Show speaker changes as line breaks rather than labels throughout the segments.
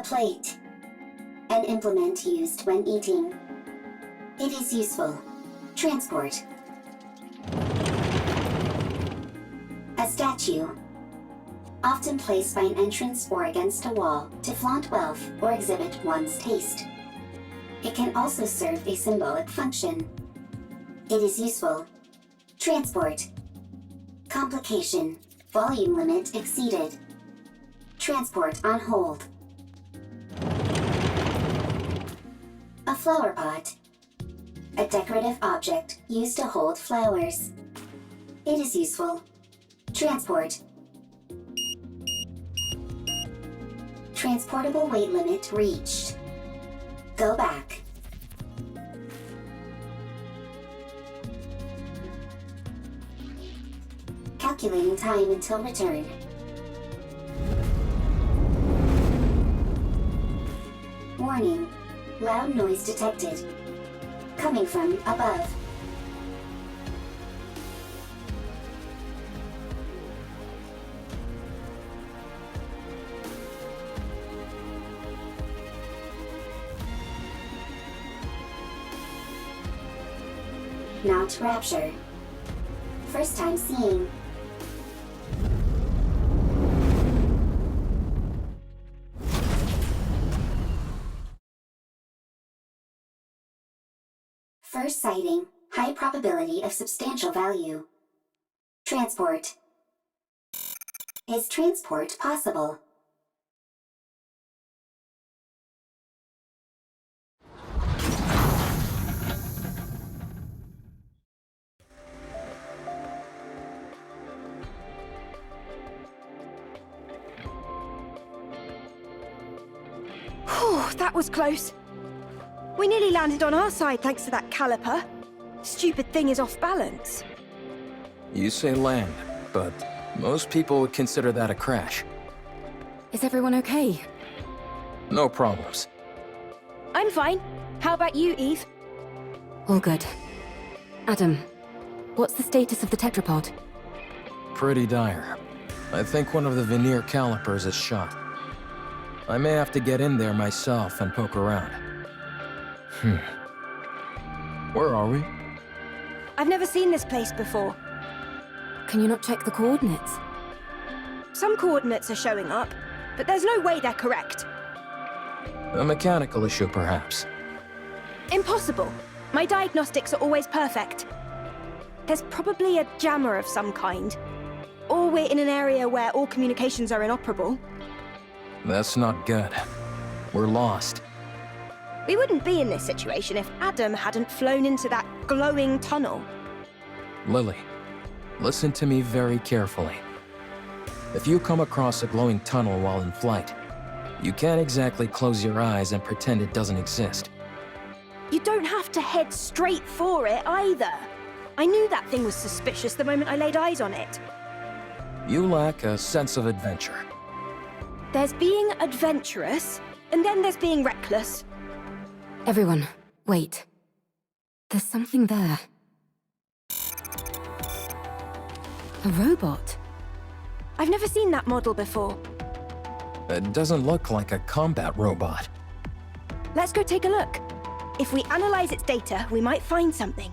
plate. An implement used when eating. It is useful. Transport. A statue. Often placed by an entrance or against a wall to flaunt wealth or exhibit one's taste. It can also serve a symbolic function. It is useful. Transport. Complication. Volume limit exceeded. Transport on hold. A flower pot. A decorative object used to hold flowers. It is useful. Transport. Transportable weight limit reached. Go back. Calculating time until return. Warning. Loud noise detected. Coming from above. Not rapture. First time seeing. First sighting, high probability of substantial value. Transport. Is transport possible?
Whew, that was close. We nearly landed on our side thanks to that caliper. Stupid thing is off balance.
You say land, but most people would consider that a crash.
Is everyone okay?
No problems.
I'm fine. How about you, Eve?
All good. Adam, what's the status of the tetrapod?
Pretty dire. I think one of the veneer calipers is shot. I may have to get in there myself and poke around. Where are we?
I've never seen this place before.
Can you not check the coordinates?
Some coordinates are showing up, but there's no way they're correct.
A mechanical issue, perhaps.
Impossible. My diagnostics are always perfect. There's probably a jammer of some kind. Or we're in an area where all communications are inoperable.
That's not good. We're lost.
We wouldn't be in this situation if Adam hadn't flown into that glowing tunnel.
Lily, listen to me very carefully. If you come across a glowing tunnel while in flight, you can't exactly close your eyes and pretend it doesn't exist.
You don't have to head straight for it either. I knew that thing was suspicious the moment I laid eyes on it.
You lack a sense of adventure.
There's being adventurous, and then there's being reckless.
Everyone, wait. There's something there. A robot.
I've never seen that model before.
It doesn't look like a combat robot.
Let's go take a look. If we analyze its data, we might find something.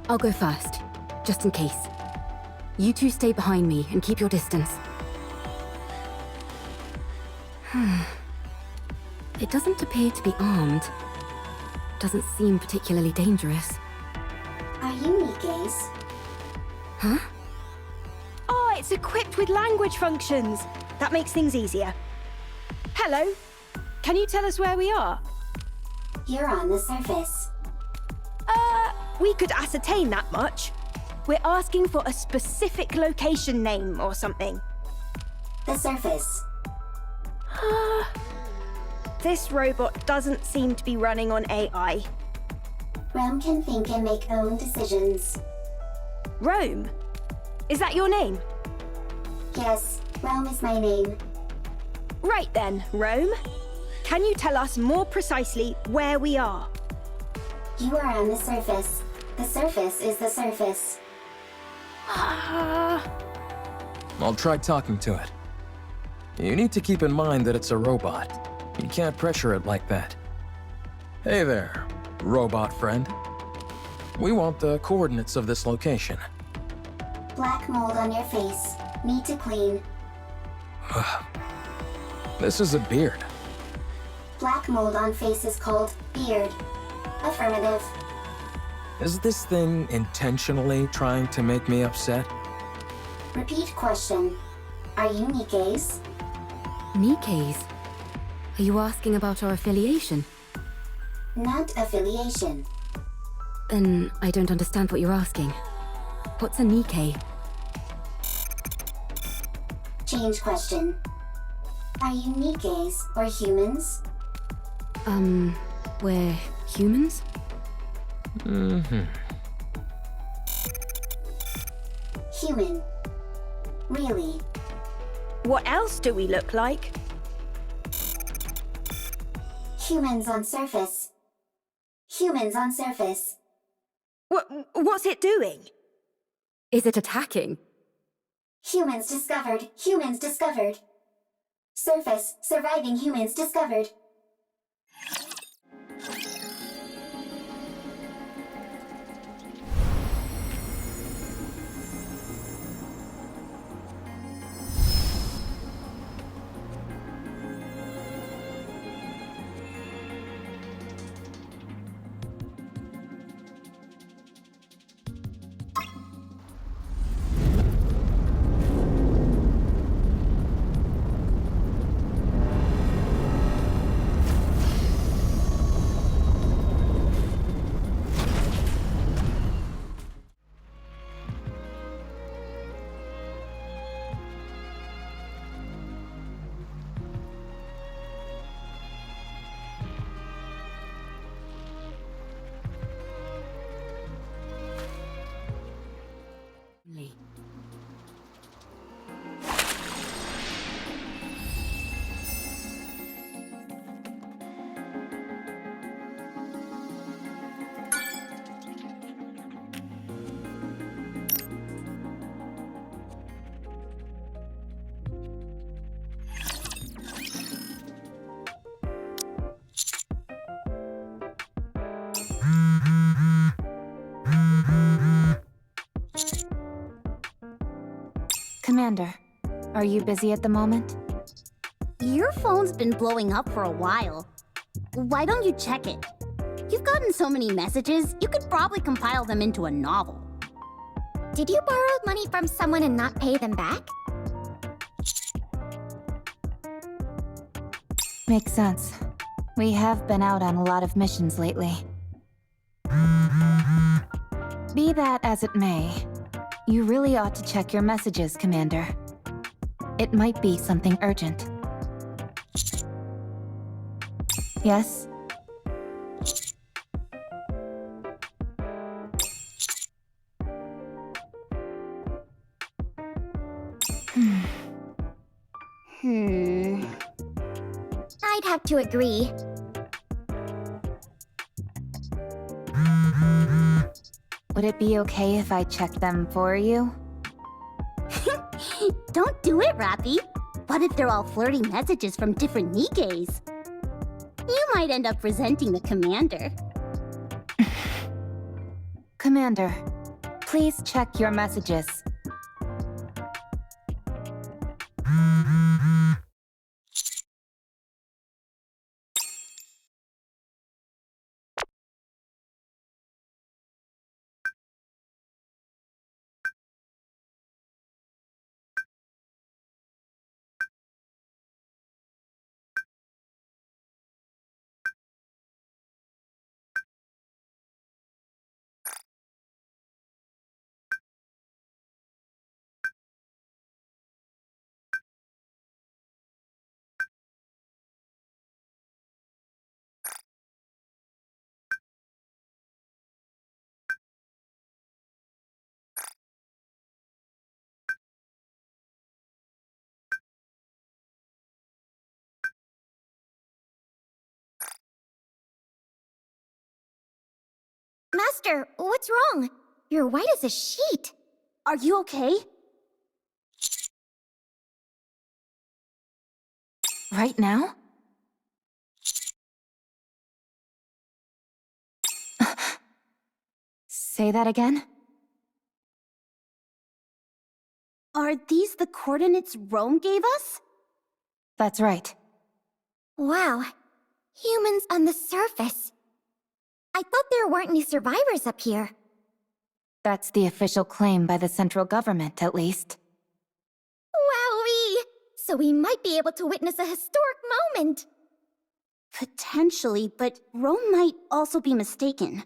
I'll go first, just in case. You two stay behind me and keep your distance. It doesn't appear to be armed. Doesn't seem particularly dangerous.
Are you Nikke's?
Huh?
Oh, it's equipped with language functions. That makes things easier. Hello. Can you tell us where we are?
You're on the surface.
We could ascertain that much. We're asking for a specific location name or something.
The surface.
This robot doesn't seem to be running on AI.
Rome can think and make own decisions.
Rome? Is that your name?
Yes, Rome is my name.
Right then, Rome. Can you tell us more precisely where we are?
You are on the surface. The surface is the surface.
I'll try talking to it. You need to keep in mind that it's a robot. You can't pressure it like that. Hey there, robot friend. We want the coordinates of this location.
Black mold on your face. Need to clean.
This is a beard.
Black mold on face is called beard. Affirmative.
Is this thing intentionally trying to make me upset?
Repeat question. Are you Nikke's?
Nikke's? Are you asking about our affiliation?
Not affiliation.
Then I don't understand what you're asking. What's a Nikke?
Change question. Are you Nikke's or humans?
We're humans?
Human. Really?
What else do we look like?
Humans on surface. Humans on surface.
What's it doing?
Is it attacking?
Humans discovered. Humans discovered. Surface. Surviving humans discovered.
Commander, are you busy at the moment?
Your phone's been blowing up for a while. Why don't you check it? You've gotten so many messages, you could probably compile them into a novel.
Did you borrow money from someone and not pay them back?
Makes sense. We have been out on a lot of missions lately. Be that as it may, you really ought to check your messages, Commander. It might be something urgent. Yes?
I'd have to agree.
Would it be okay if I checked them for you?
Don't do it, Rapi. What if they're all flirty messages from different Nikkes? You might end up resenting the commander.
Commander, please check your messages.
Master, what's wrong? You're white as a sheet.
Are you okay?
Right now? Say that again?
Are these the coordinates Rome gave us?
That's right.
Wow. Humans on the surface. I thought there weren't any survivors up here.
That's the official claim by the central government, at least.
Wowee! So we might be able to witness a historic moment.
Potentially, but Rome might also be mistaken.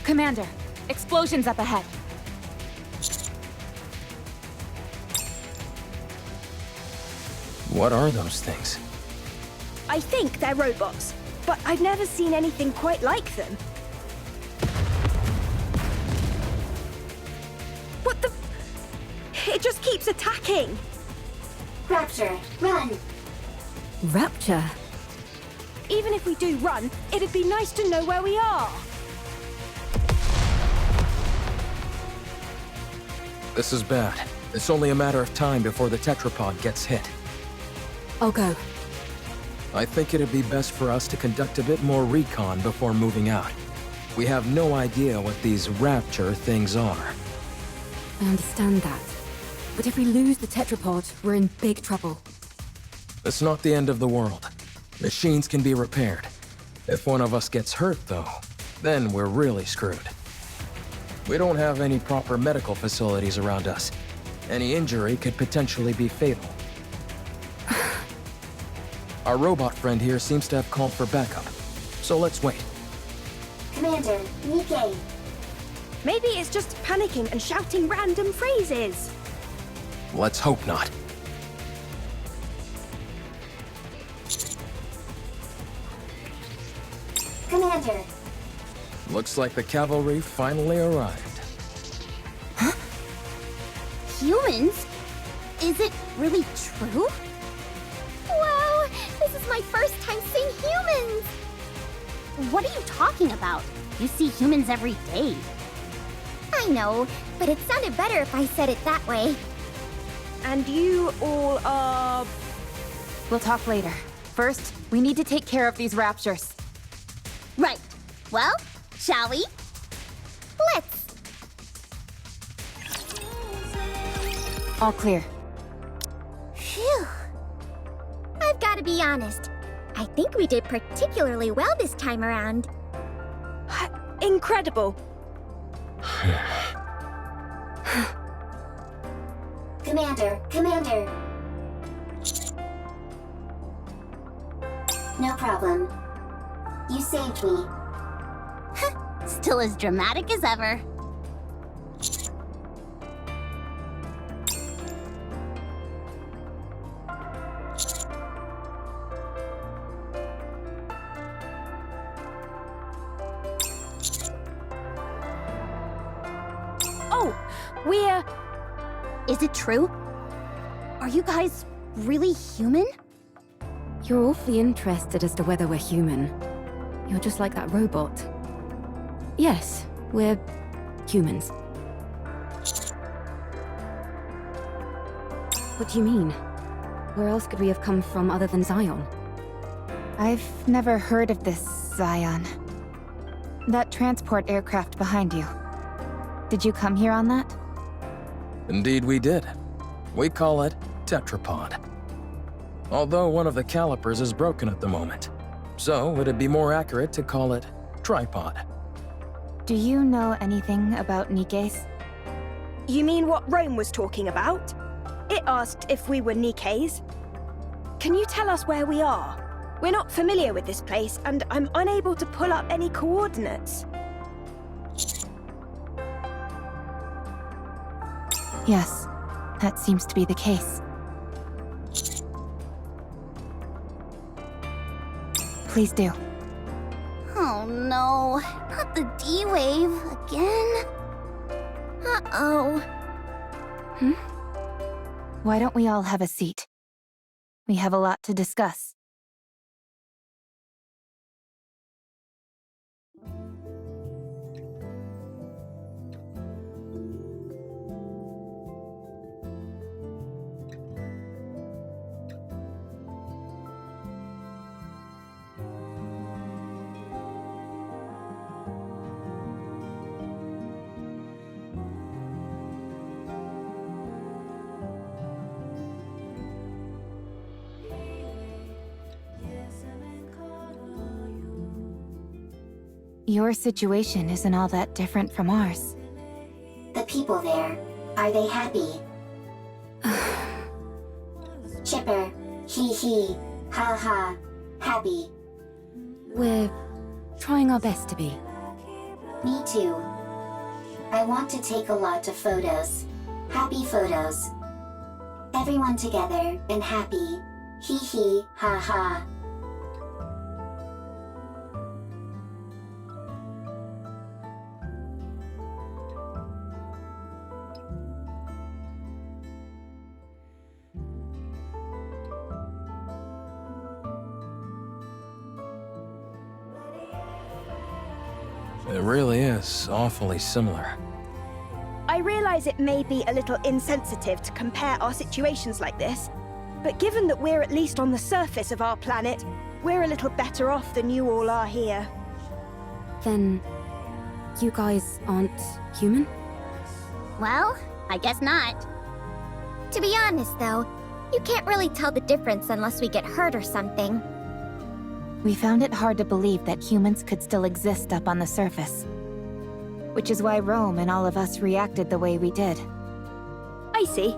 Commander, explosions up ahead.
What are those things?
I think they're robots, but I've never seen anything quite like them. What the... It just keeps attacking!
Rapture, run!
Rapture?
Even if we do run, it'd be nice to know where we are.
This is bad. It's only a matter of time before the tetrapod gets hit.
I'll go.
I think it'd be best for us to conduct a bit more recon before moving out. We have no idea what these rapture things are.
I understand that. But if we lose the tetrapod, we're in big trouble.
It's not the end of the world. Machines can be repaired. If one of us gets hurt, though, then we're really screwed. We don't have any proper medical facilities around us. Any injury could potentially be fatal. Our robot friend here seems to have called for backup. So let's wait.
Commander, Nikke.
Maybe it's just panicking and shouting random phrases.
Let's hope not.
Commander,
Looks like the cavalry finally arrived.
Humans? Is it really true?
Wow! This is my first time seeing humans!
What are you talking about? You see humans every day.
I know, but it sounded better if I said it that way.
And you all are...
We'll talk later. First, we need to take care of these raptures.
Right. Well, shall we?
Let's...
All clear.
Phew. I've got to be honest. I think we did particularly well this time around.
Incredible.
Commander. No problem. You saved me.
Still as dramatic as ever.
Oh, we're...
Is it true? Are you guys really human?
You're awfully interested as to whether we're human. You're just like that robot. Yes, we're humans. What do you mean? Where else could we have come from other than Zion?
I've never heard of this Zion. That transport aircraft behind you. Did you come here on that?
Indeed we did. We call it tetrapod. Although one of the calipers is broken at the moment. So it'd be more accurate to call it tripod.
Do you know anything about Nikke's?
You mean what Rome was talking about? It asked if we were Nikke's. Can you tell us where we are? We're not familiar with this place, and I'm unable to pull up any coordinates.
Yes, that seems to be the case. Please do.
Oh no, not the D-Wave again.
Uh-oh.
Why don't we all have a seat? We have a lot to discuss. Your situation isn't all that different from ours.
The people there, are they happy? Chipper, hee hee, ha ha, happy.
We're trying our best to be.
Me too. I want to take a lot of photos. Happy photos. Everyone together and happy. Hee hee, ha ha.
It really is awfully similar.
I realize it may be a little insensitive to compare our situations like this, but given that we're at least on the surface of our planet, we're a little better off than you all are here.
Then, you guys aren't human?
Well, I guess not.
To be honest, though, you can't really tell the difference unless we get hurt or something.
We found it hard to believe that humans could still exist up on the surface. Which is why Rome and all of us reacted the way we did.
I see.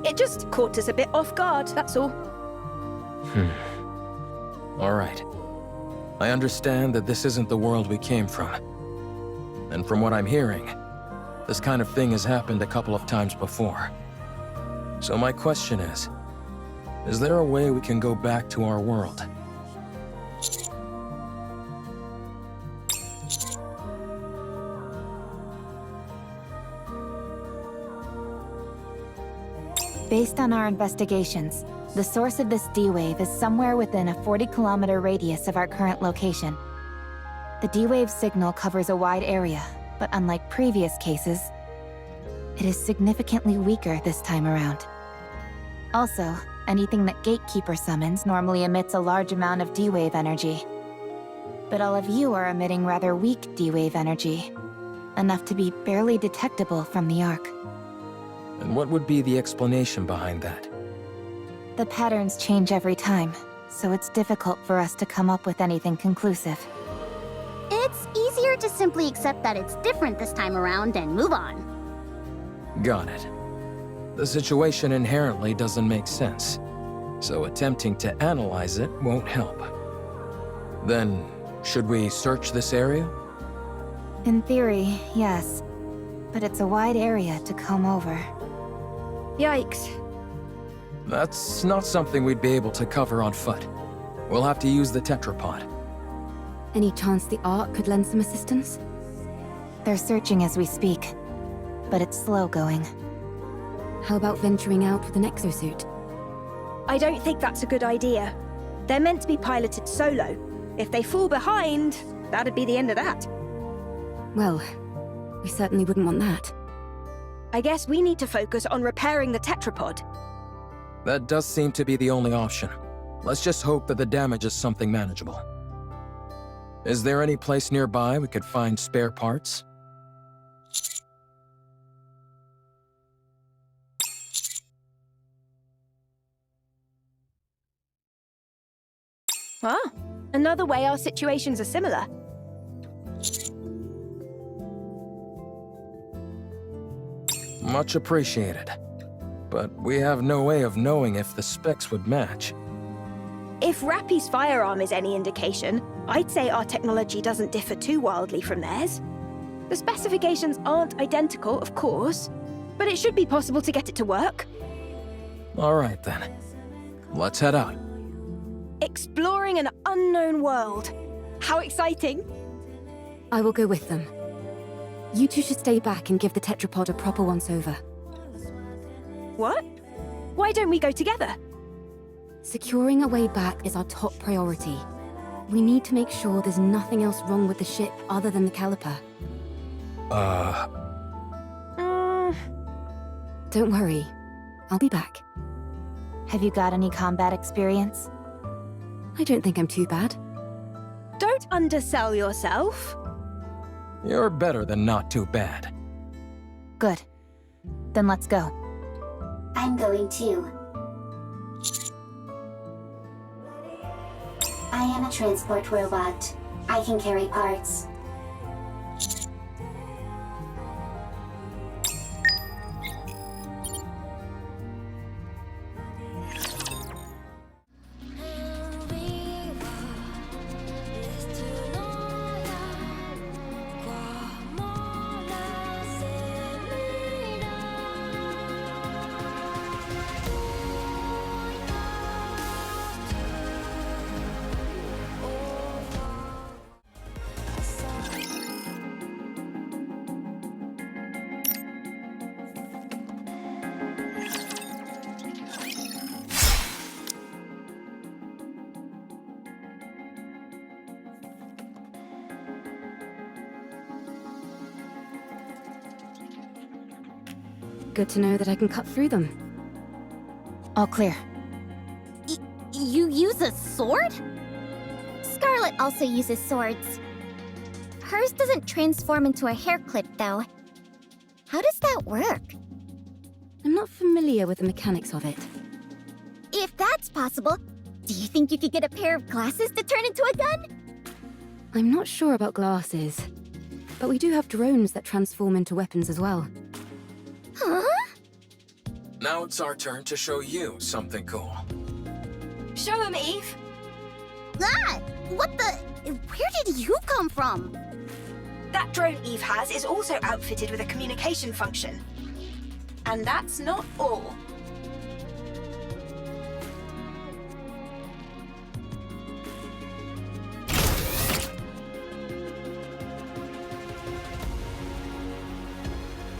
It just caught us a bit off guard, that's all.
All right. I understand that this isn't the world we came from. And from what I'm hearing, this kind of thing has happened a couple of times before. So my question is there a way we can go back to our world?
Based on our investigations, the source of this D-wave is somewhere within a 40-kilometer radius of our current location. The D-wave signal covers a wide area, but unlike previous cases, it is significantly weaker this time around. Also, anything that Gatekeeper summons normally emits a large amount of D-wave energy. But all of you are emitting rather weak D-wave energy, enough to be barely detectable from the Ark.
And what would be the explanation behind that?
The patterns change every time, so it's difficult for us to come up with anything conclusive.
It's easier to simply accept that it's different this time around and move on.
Got it. The situation inherently doesn't make sense, so attempting to analyze it won't help. Then, should we search this area?
In theory, yes. But it's a wide area to comb over.
Yikes.
That's not something we'd be able to cover on foot. We'll have to use the tetrapod.
Any chance the Ark could lend some assistance?
They're searching as we speak, but it's slow going.
How about venturing out with an exosuit?
I don't think that's a good idea. They're meant to be piloted solo. If they fall behind, that'd be the end of that.
Well, we certainly wouldn't want that.
I guess we need to focus on repairing the tetrapod.
That does seem to be the only option. Let's just hope that the damage is something manageable. Is there any place nearby we could find spare parts?
Ah, another way our situations are similar.
Much appreciated. But we have no way of knowing if the specs would match.
If Rapi's firearm is any indication, I'd say our technology doesn't differ too wildly from theirs. The specifications aren't identical, of course, but it should be possible to get it to work.
All right then. Let's head out.
Exploring an unknown world. How exciting!
I will go with them. You two should stay back and give the tetrapod a proper once-over.
What? Why don't we go together?
Securing a way back is our top priority. We need to make sure there's nothing else wrong with the ship other than the caliper. Don't worry. I'll be back.
Have you got any combat experience?
I don't think I'm too bad.
Don't undersell yourself.
You're better than not too bad.
Good. Then let's go.
I'm going too. I am a transport robot. I can carry parts.
Good to know that I can cut through them.
All clear.
You use a sword?
Scarlet also uses swords. Hers doesn't transform into a hair clip, though. How does that work?
I'm not familiar with the mechanics of it.
If that's possible, do you think you could get a pair of glasses to turn into a gun?
I'm not sure about glasses, but we do have drones that transform into weapons as well.
Huh?
Now it's our turn to show you something cool.
Show him, Eve.
Ah! What the? Where did you come from?
That drone Eve has is also outfitted with a communication function. And that's not all.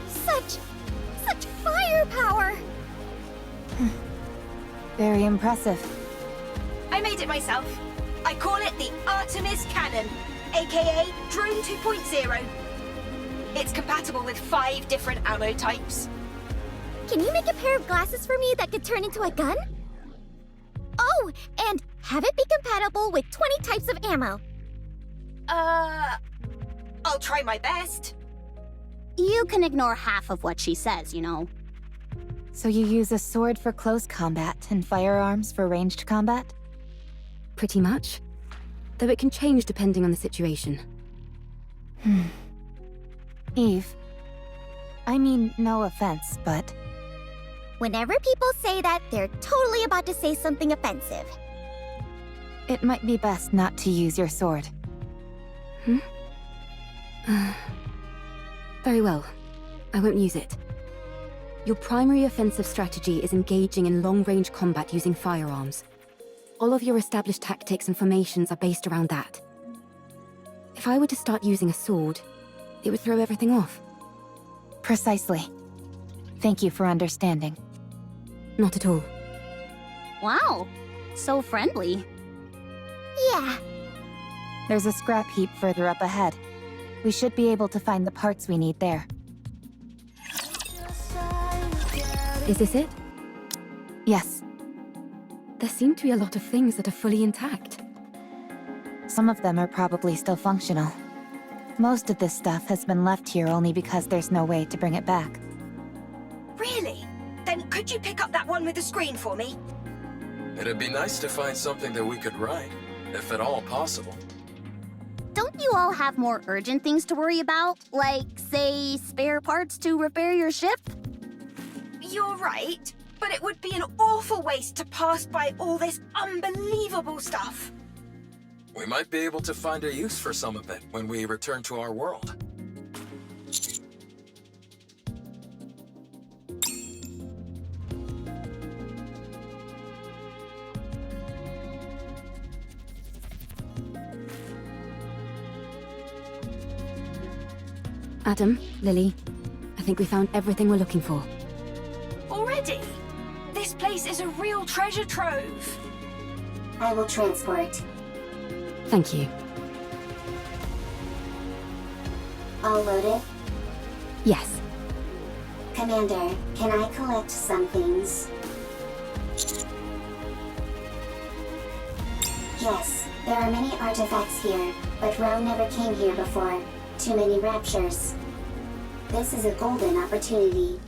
Such firepower!
Very impressive.
I made it myself. I call it the Artemis Cannon, aka Drone 2.0. It's compatible with 5 different ammo types.
Can you make a pair of glasses for me that could turn into a gun? Oh, and have it be compatible with 20 types of ammo.
I'll try my best.
You can ignore half of what she says, you know.
So you use a sword for close combat and firearms for ranged combat?
Pretty much. Though it can change depending on the situation.
Eve. I mean, no offense, but...
Whenever people say that, they're totally about to say something offensive.
it might be best not to use your sword.
Very well. I won't use it. Your primary offensive strategy is engaging in long-range combat using firearms. All of your established tactics and formations are based around that. If I were to start using a sword, it would throw everything off.
Precisely. Thank you for understanding.
Not at all.
Wow, so friendly.
Yeah.
There's a scrap heap further up ahead. We should be able to find the parts we need there.
Is this it?
Yes.
There seem to be a lot of things that are fully intact.
Some of them are probably still functional. Most of this stuff has been left here only because there's no way to bring it back.
Really? Then could you pick up that one with the screen for me?
It'd be nice to find something that we could write, if at all possible.
Don't you all have more urgent things to worry about? Like, say, spare parts to repair your ship?
You're right, but it would be an awful waste to pass by all this unbelievable stuff.
We might be able to find a use for some of it when we return to our world.
Adam, Lily, I think we found everything we're looking for.
Already? This place is a real treasure trove.
I will transport.
Thank you.
All loaded?
Yes.
Commander, can I collect some things? Yes, there are many artifacts here, but Ro never came here before. Too many raptures. This is a golden opportunity.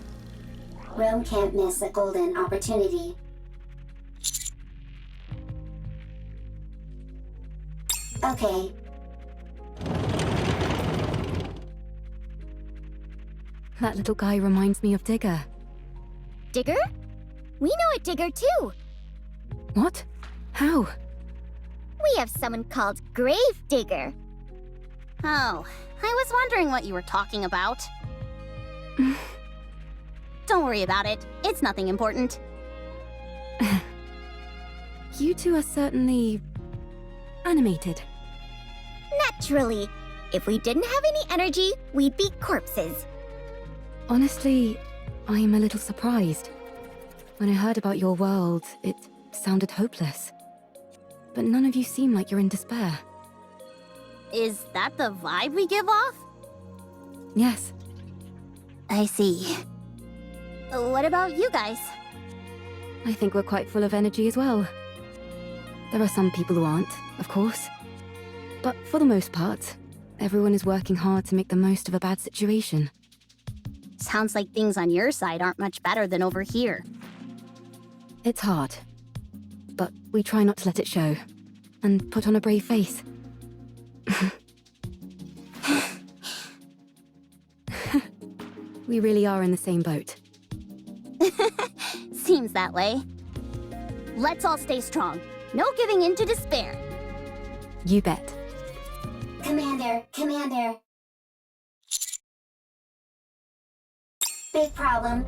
Rome can't miss a golden opportunity. Okay.
That little guy reminds me of Digger.
Digger? We know a Digger too.
What? How?
We have someone called Grave Digger.
Oh, I was wondering what you were talking about. Don't worry about it. It's nothing important.
You two are certainly... animated.
Naturally. If we didn't have any energy, we'd be corpses.
Honestly, I'm a little surprised. When I heard about your world, it sounded hopeless. But none of you seem like you're in despair.
Is that the vibe we give off?
Yes.
I see. What about you guys?
I think we're quite full of energy as well. There are some people who aren't, of course. But for the most part, everyone is working hard to make the most of a bad situation.
Sounds like things on your side aren't much better than over here.
It's hard. But we try not to let it show. And put on a brave face. We really are in the same boat.
Seems that way. Let's all stay strong. No giving in to despair.
You bet.
Commander. Big problem.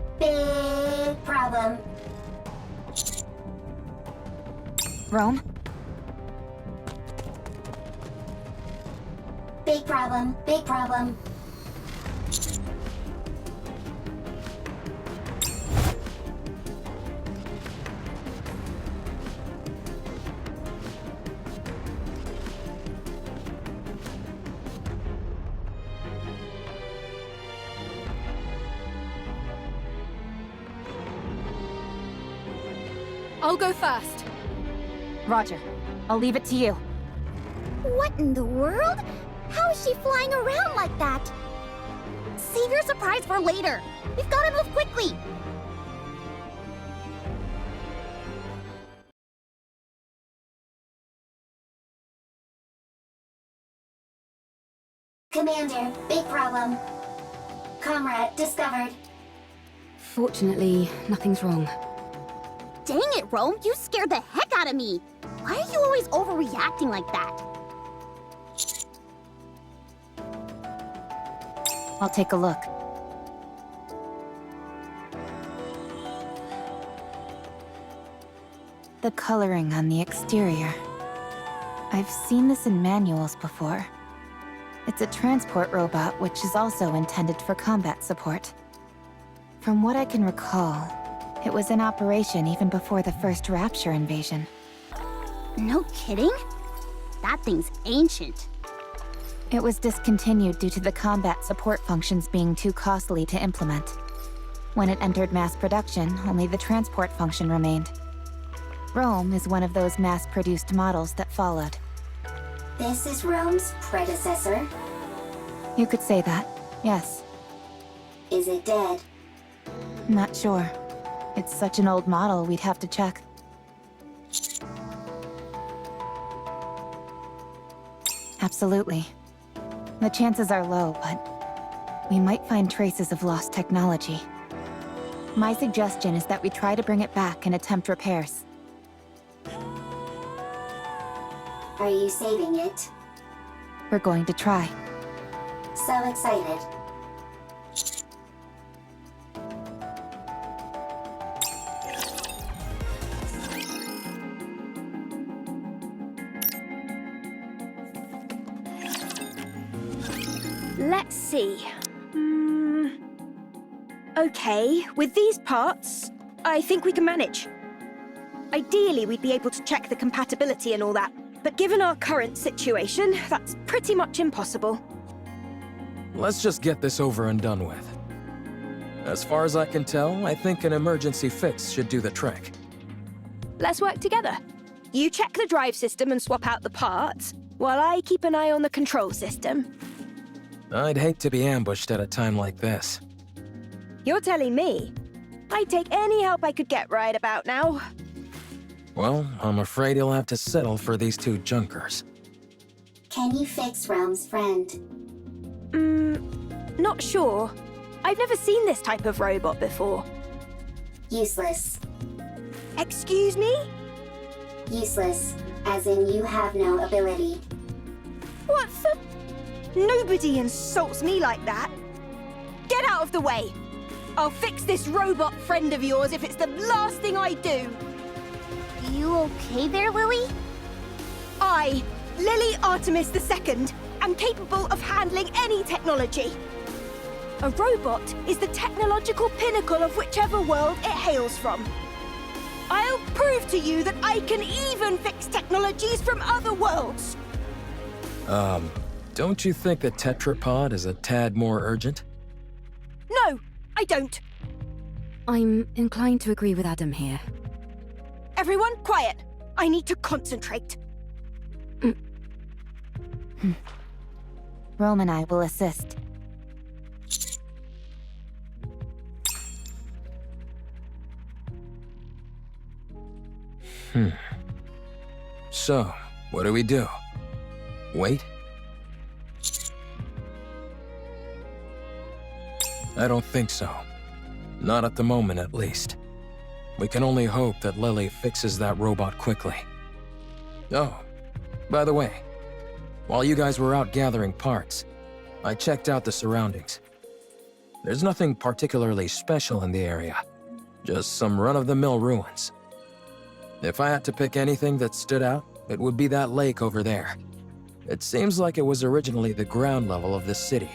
Rome?
Big problem.
I'll go first.
Roger. I'll leave it to you.
What in the world? How is she flying around like that?
Save your surprise for later. We've gotta move quickly.
Commander, big problem. Comrade discovered.
Fortunately, nothing's wrong.
Dang it, Rome, you scared the heck out of me. Why are you always overreacting like that?
I'll take a look. The coloring on the exterior. I've seen this in manuals before. It's a transport robot, which is also intended for combat support. From what I can recall, it was in operation even before the first Rapture invasion.
No kidding? That thing's ancient.
It was discontinued due to the combat support functions being too costly to implement. When it entered mass production, only the transport function remained. Rome is one of those mass-produced models that followed.
This is Rome's predecessor.
You could say that, yes.
Is it dead?
Not sure. It's such an old model, we'd have to check. Absolutely. The chances are low, but we might find traces of lost technology. My suggestion is that we try to bring it back and attempt repairs.
Are you saving it?
We're going to try.
So excited.
Let's see. Okay, with these parts, I think we can manage. Ideally, we'd be able to check the compatibility and all that, but given our current situation, that's pretty much impossible.
Let's just get this over and done with. As far as I can tell, I think an emergency fix should do the trick.
Let's work together. You check the drive system and swap out the parts, while I keep an eye on the control system.
I'd hate to be ambushed at a time like this.
You're telling me? I'd take any help I could get right about now.
Well, I'm afraid you'll have to settle for these two junkers.
Can you fix Rome's friend?
Not sure. I've never seen this type of robot before.
Useless.
Excuse me?
Useless, as in you have no ability.
What the? Nobody insults me like that. Get out of the way. I'll fix this robot friend of yours if it's the last thing I do.
You okay there, Lily?
I, Lily Artemis II, am capable of handling any technology. A robot is the technological pinnacle of whichever world it hails from. I'll prove to you that I can even fix technologies from other worlds.
Don't you think the tetrapod is a tad more urgent?
No, I don't.
I'm inclined to agree with Adam here.
Everyone, quiet! I need to concentrate.
Rome and I will assist.
So, what do we do? Wait? I don't think so. Not at the moment, at least. We can only hope that Lily fixes that robot quickly. Oh, by the way, while you guys were out gathering parts, I checked out the surroundings. There's nothing particularly special in the area, just some run-of-the-mill ruins. If I had to pick anything that stood out, it would be that lake over there. It seems like it was originally the ground level of this city.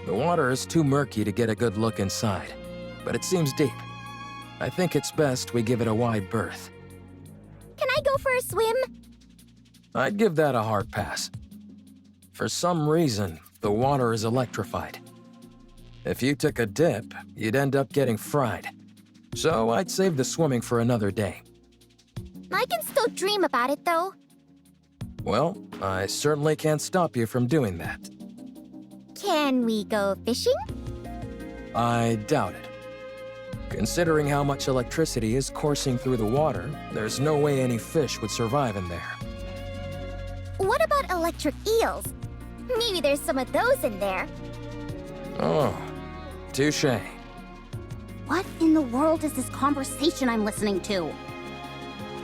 The water is too murky to get a good look inside, but it seems deep. I think it's best we give it a wide berth.
Can I go for a swim?
I'd give that a hard pass. For some reason, the water is electrified. If you took a dip, you'd end up getting fried. So I'd save the swimming for another day.
I can still dream about it, though.
Well, I certainly can't stop you from doing that.
Can we go fishing?
I doubt it. Considering how much electricity is coursing through the water, there's no way any fish would survive in there.
What about electric eels? Maybe there's some of those in there.
Oh, touché.
What in the world is this conversation I'm listening to?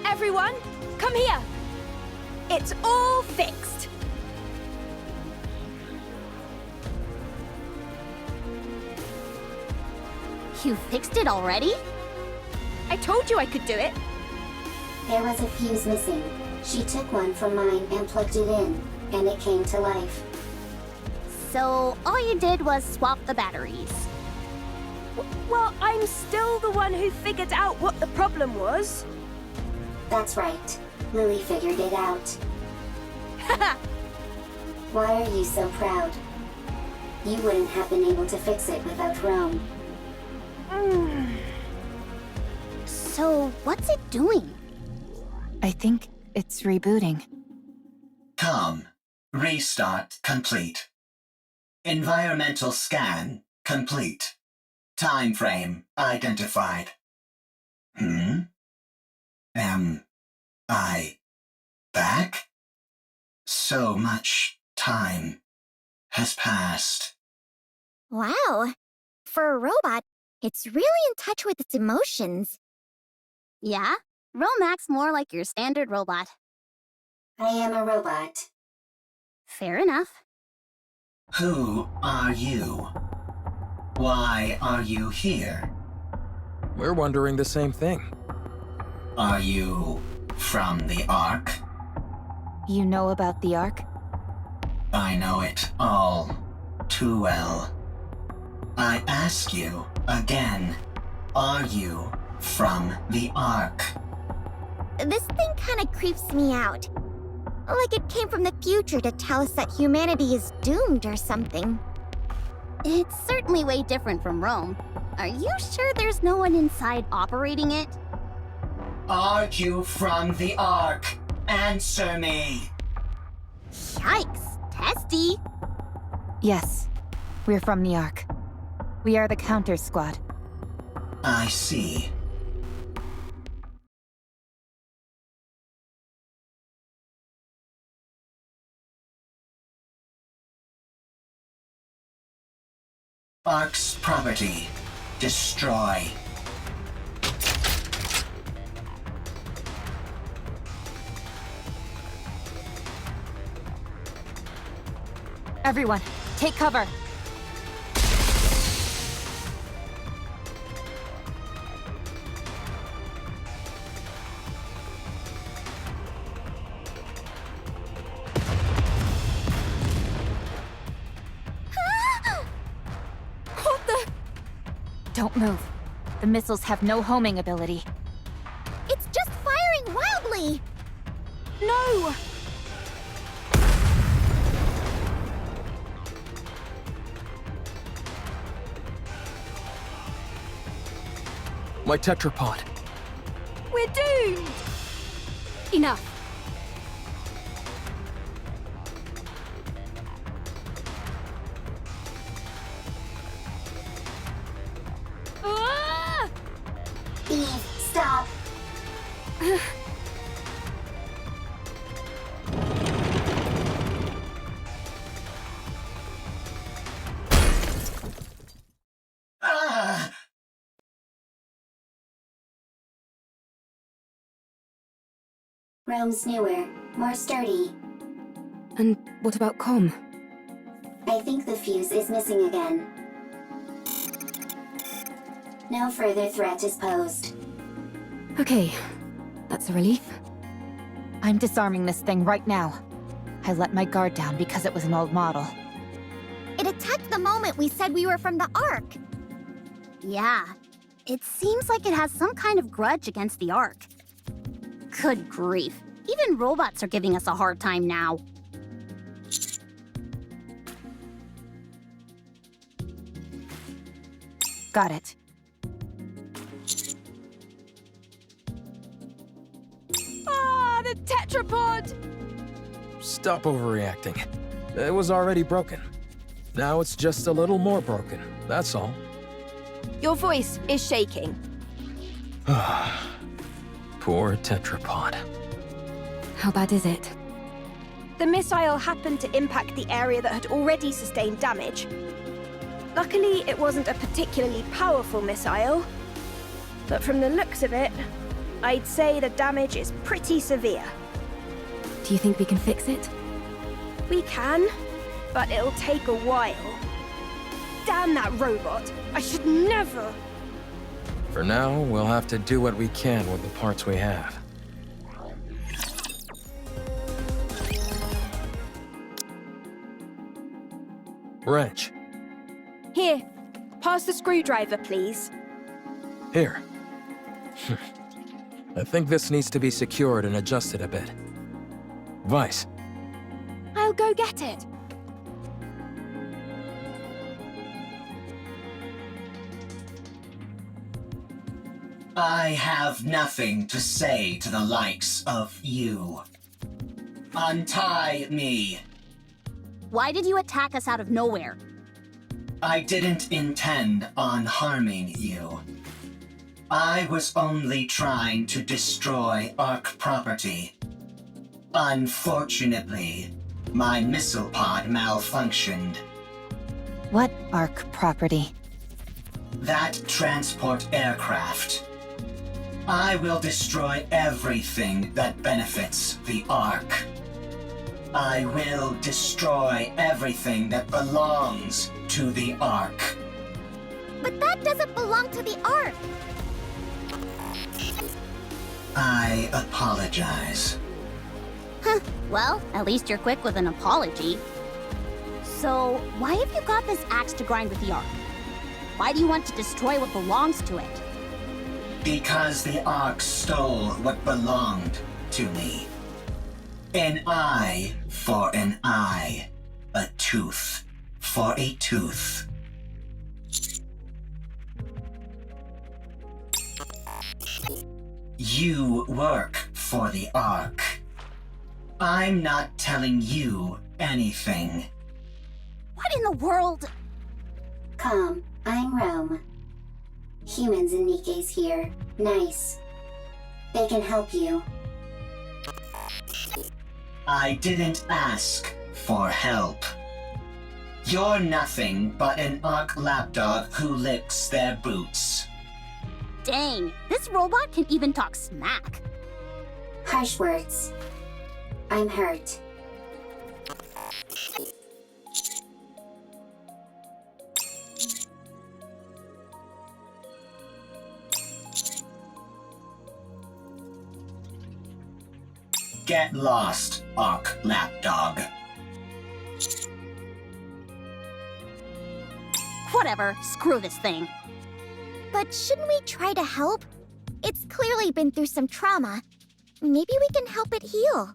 Everyone, come here! It's all fixed!
You fixed it already?
I told you I could do it.
There was a fuse missing. She took one from mine and plugged it in, and it came to life.
So all you did was swap the batteries.
Well, I'm still the one who figured out what the problem was.
That's right. Lily figured it out.
Haha!
Why are you so proud? You wouldn't have been able to fix it without Rome.
So what's it doing?
I think it's rebooting.
Com. Restart complete. Environmental scan complete. Time frame identified. Am I back? So much time has passed.
Wow. For a robot, it's really in touch with its emotions.
Yeah? Rome acts more like your standard robot.
I am a robot.
Fair enough.
Who are you? Why are you here?
We're wondering the same thing.
Are you from the Ark?
You know about the Ark?
I know it all too well. I ask you again, are you from the Ark?
This thing kinda creeps me out. Like it came from the future to tell us that humanity is doomed or something.
It's certainly way different from Rome. Are you sure there's no one inside operating it?
Are you from the Ark? Answer me!
Yikes, testy.
Yes, we're from the Ark. We are the counter squad.
I see. Ark's property. Destroy.
Everyone, take cover.
What the?
Don't move. The missiles have no homing ability.
It's just firing wildly!
No!
My tetrapod.
We're doomed!
Enough.
Ah!
Eve, stop.
Ah!
Rome's newer, more sturdy.
And what about comm?
I think the fuse is missing again. No further threat is posed.
Okay, that's a relief.
I'm disarming this thing right now. I let my guard down because it was an old model.
It attacked the moment we said we were from the Ark.
Yeah, it seems like it has some kind of grudge against the Ark. Good grief. Even robots are giving us a hard time now.
Got it.
Ah, the tetrapod!
Stop overreacting. It was already broken. Now it's just a little more broken, that's all.
Your voice is shaking.
Poor tetrapod.
How bad is it?
The missile happened to impact the area that had already sustained damage. Luckily, it wasn't a particularly powerful missile. But from the looks of it, I'd say the damage is pretty severe.
Do you think we can fix it?
We can, but it'll take a while. Damn that robot! I should never...
For now, we'll have to do what we can with the parts we have. Wrench.
Here, pass the screwdriver, please.
Here. I think this needs to be secured and adjusted a bit. Vice.
I'll go get it.
I have nothing to say to the likes of you. Untie me.
Why did you attack us out of nowhere?
I didn't intend on harming you. I was only trying to destroy Ark property. Unfortunately, my missile pod malfunctioned.
What Ark property?
That transport aircraft. I will destroy everything that benefits the Ark. I will destroy everything that belongs to the Ark.
But that doesn't belong to the Ark.
I apologize.
Huh, well, at least you're quick with an apology. So, why have you got this axe to grind with the Ark? Why do you want to destroy what belongs to it?
Because the Ark stole what belonged to me. An eye for an eye. A tooth for a tooth. You work for the Ark. I'm not telling you anything.
What in the world?
Calm, I'm Rome. Humans and Nikke's here. Nice. They can help you.
I didn't ask for help. You're nothing but an Ark lapdog who licks their boots.
Dang, this robot can even talk smack.
Harsh words. I'm hurt.
Get lost, Ark lapdog.
Whatever, screw this thing.
But shouldn't we try to help? It's clearly been through some trauma. Maybe we can help it heal.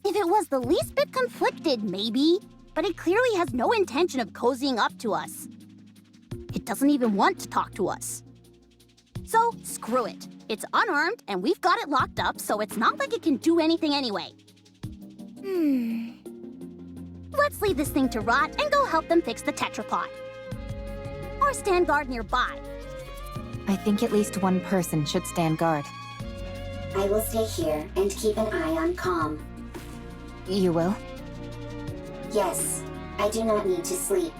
If it was the least bit conflicted, maybe. But it clearly has no intention of cozying up to us. It doesn't even want to talk to us. So, screw it. It's unarmed, and we've got it locked up, so it's not like it can do anything anyway. Let's leave this thing to rot and go help them fix the tetrapod. Or stand guard nearby.
I think at least one person should stand guard.
I will stay here and keep an eye on Calm.
You will?
Yes, I do not need to sleep.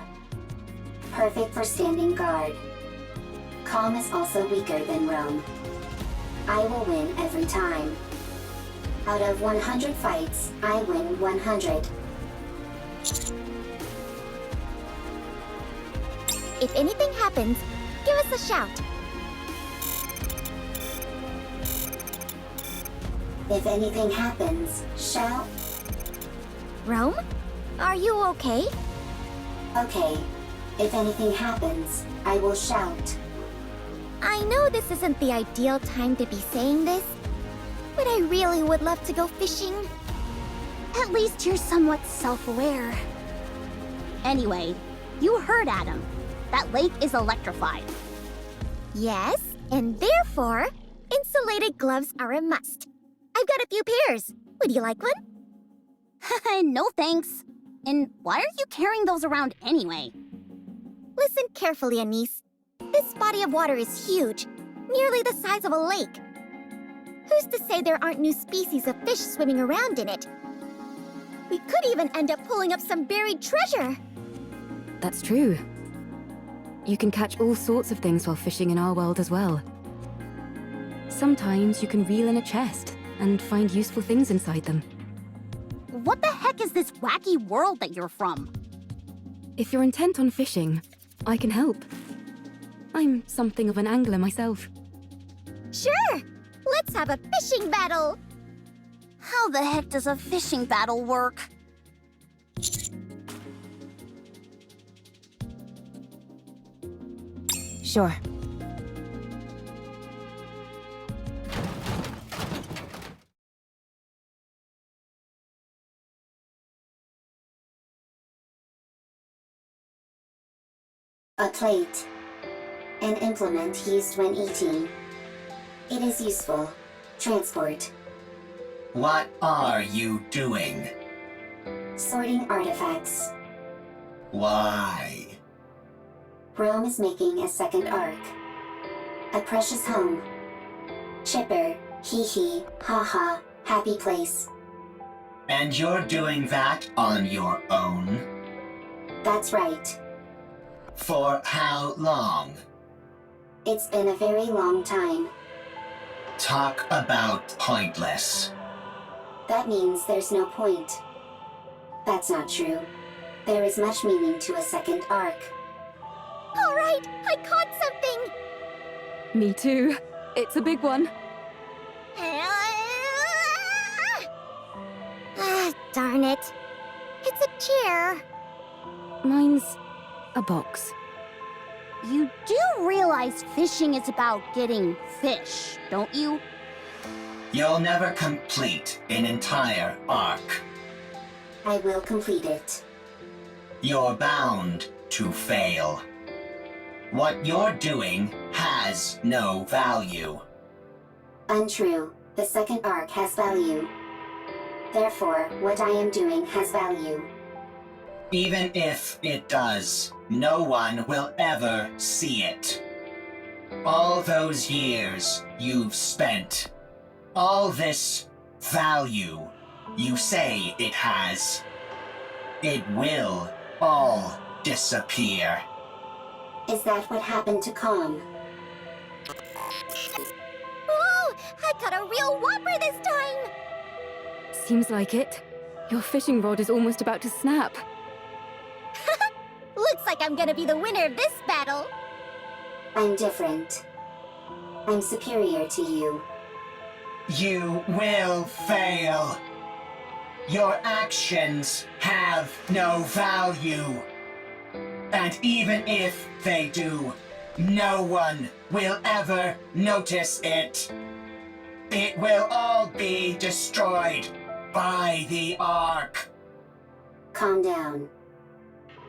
Perfect for standing guard. Calm is also weaker than Rome. I will win every time. Out of 100 fights, I win 100.
If anything happens, give us a shout.
If anything happens, shout.
Rome? Are you okay?
Okay. If anything happens, I will shout.
I know this isn't the ideal time to be saying this, but I really would love to go fishing.
At least you're somewhat self-aware. Anyway, you heard Adam. That lake is electrified.
Yes, and therefore, insulated gloves are a must. I've got a few pairs. Would you like one?
No thanks. And why are you carrying those around anyway?
Listen carefully, Anise. This body of water is huge, nearly the size of a lake. Who's to say there aren't new species of fish swimming around in it? We could even end up pulling up some buried treasure.
That's true. You can catch all sorts of things while fishing in our world as well. Sometimes you can reel in a chest and find useful things inside them.
What the heck is this wacky world that you're from?
If you're intent on fishing, I can help. I'm something of an angler myself.
Sure! Let's have a fishing battle!
How the heck does a fishing battle work?
Sure.
A plate. An implement used when eating. It is useful. Transport.
What are you doing?
Sorting artifacts.
Why?
Rome is making a second arc. A precious home. Chipper, hee, ha, happy place.
And you're doing that on your own?
That's right.
For how long?
It's been a very long time.
Talk about pointless.
That means there's no point. That's not true. There is much meaning to a second arc.
All right, I caught something!
Me too. It's a big one.
Darn it. It's a chair.
Mine's a box.
You do realize fishing is about getting fish, don't you?
You'll never complete an entire arc.
I will complete it.
You're bound to fail. What you're doing has no value.
Untrue. The second arc has value. Therefore, what I am doing has value.
Even if it does, no one will ever see it. All those years you've spent, all this value you say it has, it will all disappear.
Is that what happened to Calm?
Oh, I caught a real whopper this time!
Seems like it. Your fishing rod is almost about to snap.
Looks like I'm gonna be the winner of this battle.
I'm different. I'm superior to you.
You will fail. Your actions have no value. And even if they do, no one will ever notice it. It will all be destroyed by the Ark.
Calm down.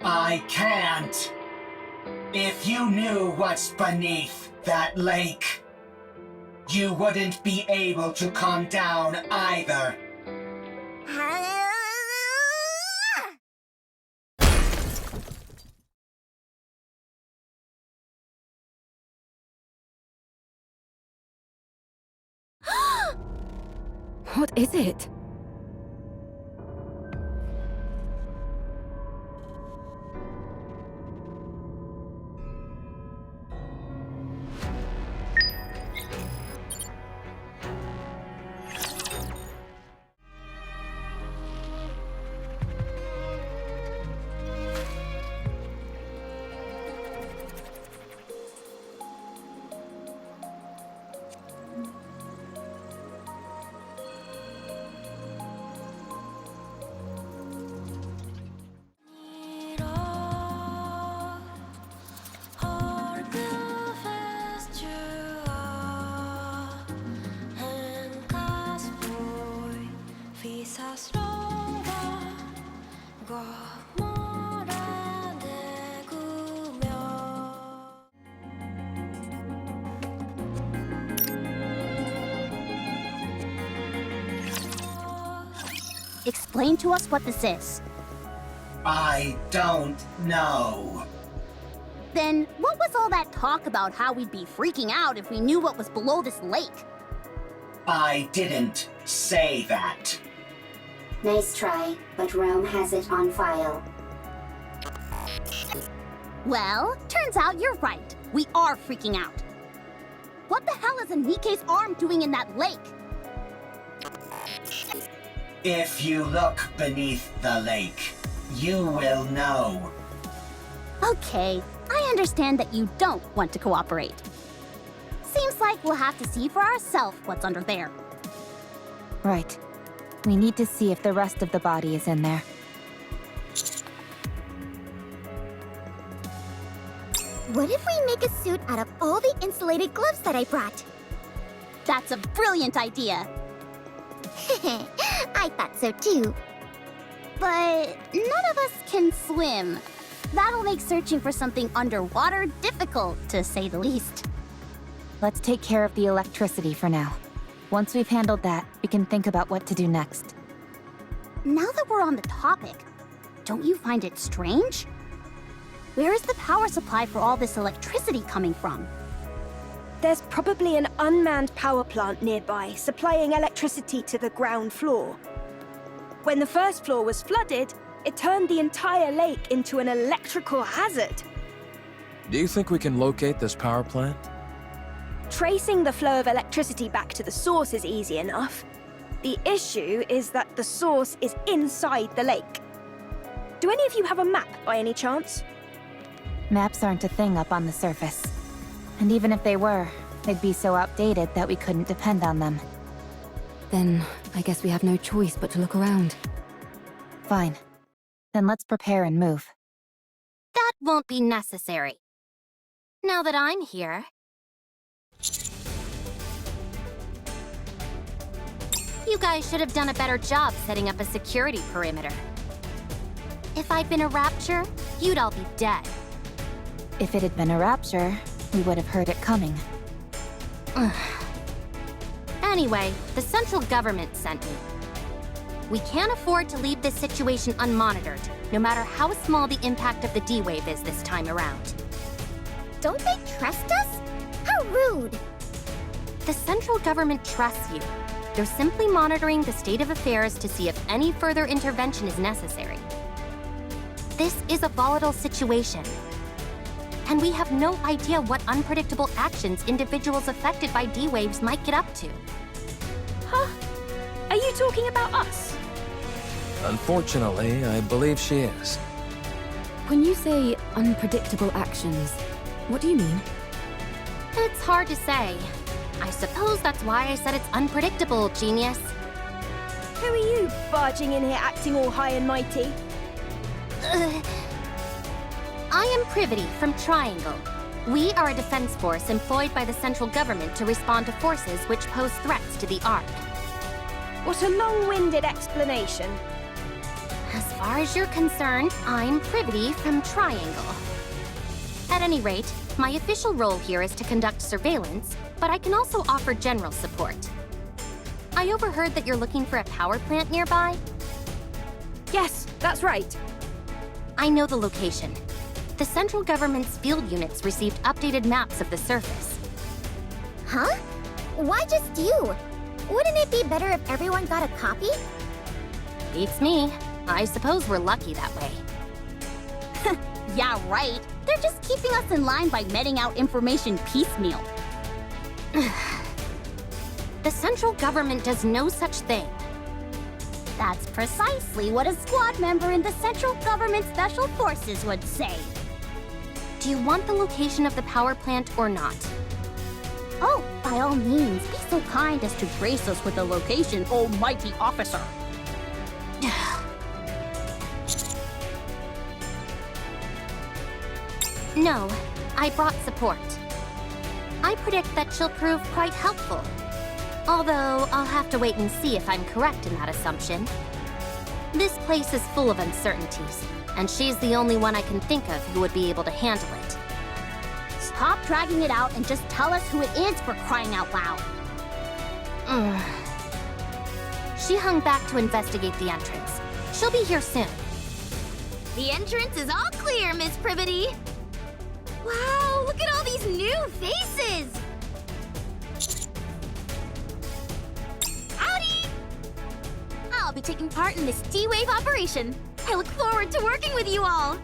I can't. If you knew what's beneath that lake, you wouldn't be able to calm down either.
What is it?
Explain to us what this is.
I don't know.
Then what was all that talk about how we'd be freaking out if we knew what was below this lake?
I didn't say that.
Nice try, but Rome has it on file.
Well, turns out you're right. We are freaking out. What the hell is a Nikke's arm doing in that lake?
If you look beneath the lake, you will know.
Okay, I understand that you don't want to cooperate. Seems like we'll have to see for ourselves what's under there.
Right. We need to see if the rest of the body is in there.
What if we make a suit out of all the insulated gloves that I brought?
That's a brilliant idea.
I thought so too.
But none of us can swim. That'll make searching for something underwater difficult, to say the least.
Let's take care of the electricity for now. Once we've handled that, we can think about what to do next.
Now that we're on the topic, don't you find it strange? Where is the power supply for all this electricity coming from?
There's probably an unmanned power plant nearby, supplying electricity to the ground floor. When the first floor was flooded, it turned the entire lake into an electrical hazard.
Do you think we can locate this power plant?
Tracing the flow of electricity back to the source is easy enough. The issue is that the source is inside the lake. Do any of you have a map by any chance?
Maps aren't a thing up on the surface. And even if they were, they'd be so outdated that we couldn't depend on them.
Then I guess we have no choice but to look around.
Fine. Then let's prepare and move.
That won't be necessary. Now that I'm here... You guys should have done a better job setting up a security perimeter. If I'd been a Rapture, you'd all be dead.
If it had been a Rapture, we would have heard it coming.
Anyway, the central government sent me. We can't afford to leave this situation unmonitored, no matter how small the impact of the D-Wave is this time around.
Don't they trust us? How rude!
The central government trusts you. They're simply monitoring the state of affairs to see if any further intervention is necessary. This is a volatile situation. And we have no idea what unpredictable actions individuals affected by D-Waves might get up to.
Huh? Are you talking about us?
Unfortunately, I believe she is.
When you say unpredictable actions, what do you mean?
It's hard to say. I suppose that's why I said it's unpredictable, genius.
Who are you, barging in here acting all high and mighty?
I am Privaty from Triangle. We are a defense force employed by the central government to respond to forces which pose threats to the Ark.
What a long-winded explanation.
As far as you're concerned, I'm Privaty from Triangle. At any rate, my official role here is to conduct surveillance, but I can also offer general support. I overheard that you're looking for a power plant nearby.
Yes, that's right.
I know the location. The central government's field units received updated maps of the surface.
Huh? Why just you? Wouldn't it be better if everyone got a copy?
Beats me. I suppose we're lucky that way.
Yeah, right. They're just keeping us in line by meting out information piecemeal.
The central government does no such thing.
That's precisely what a squad member in the central government special forces would say.
Do you want the location of the power plant or not?
Oh, by all means, be so kind as to grace us with the location, almighty officer.
No, I brought support. I predict that she'll prove quite helpful. Although, I'll have to wait and see if I'm correct in that assumption. This place is full of uncertainties, and she's the only one I can think of who would be able to handle it.
Stop dragging it out and just tell us who it is, for crying out loud.
She hung back to investigate the entrance. She'll be here soon.
The entrance is all clear, Miss Privaty. Wow, look at all these new faces! Howdy! I'll be taking part in this D-Wave operation. I look forward to working with you all.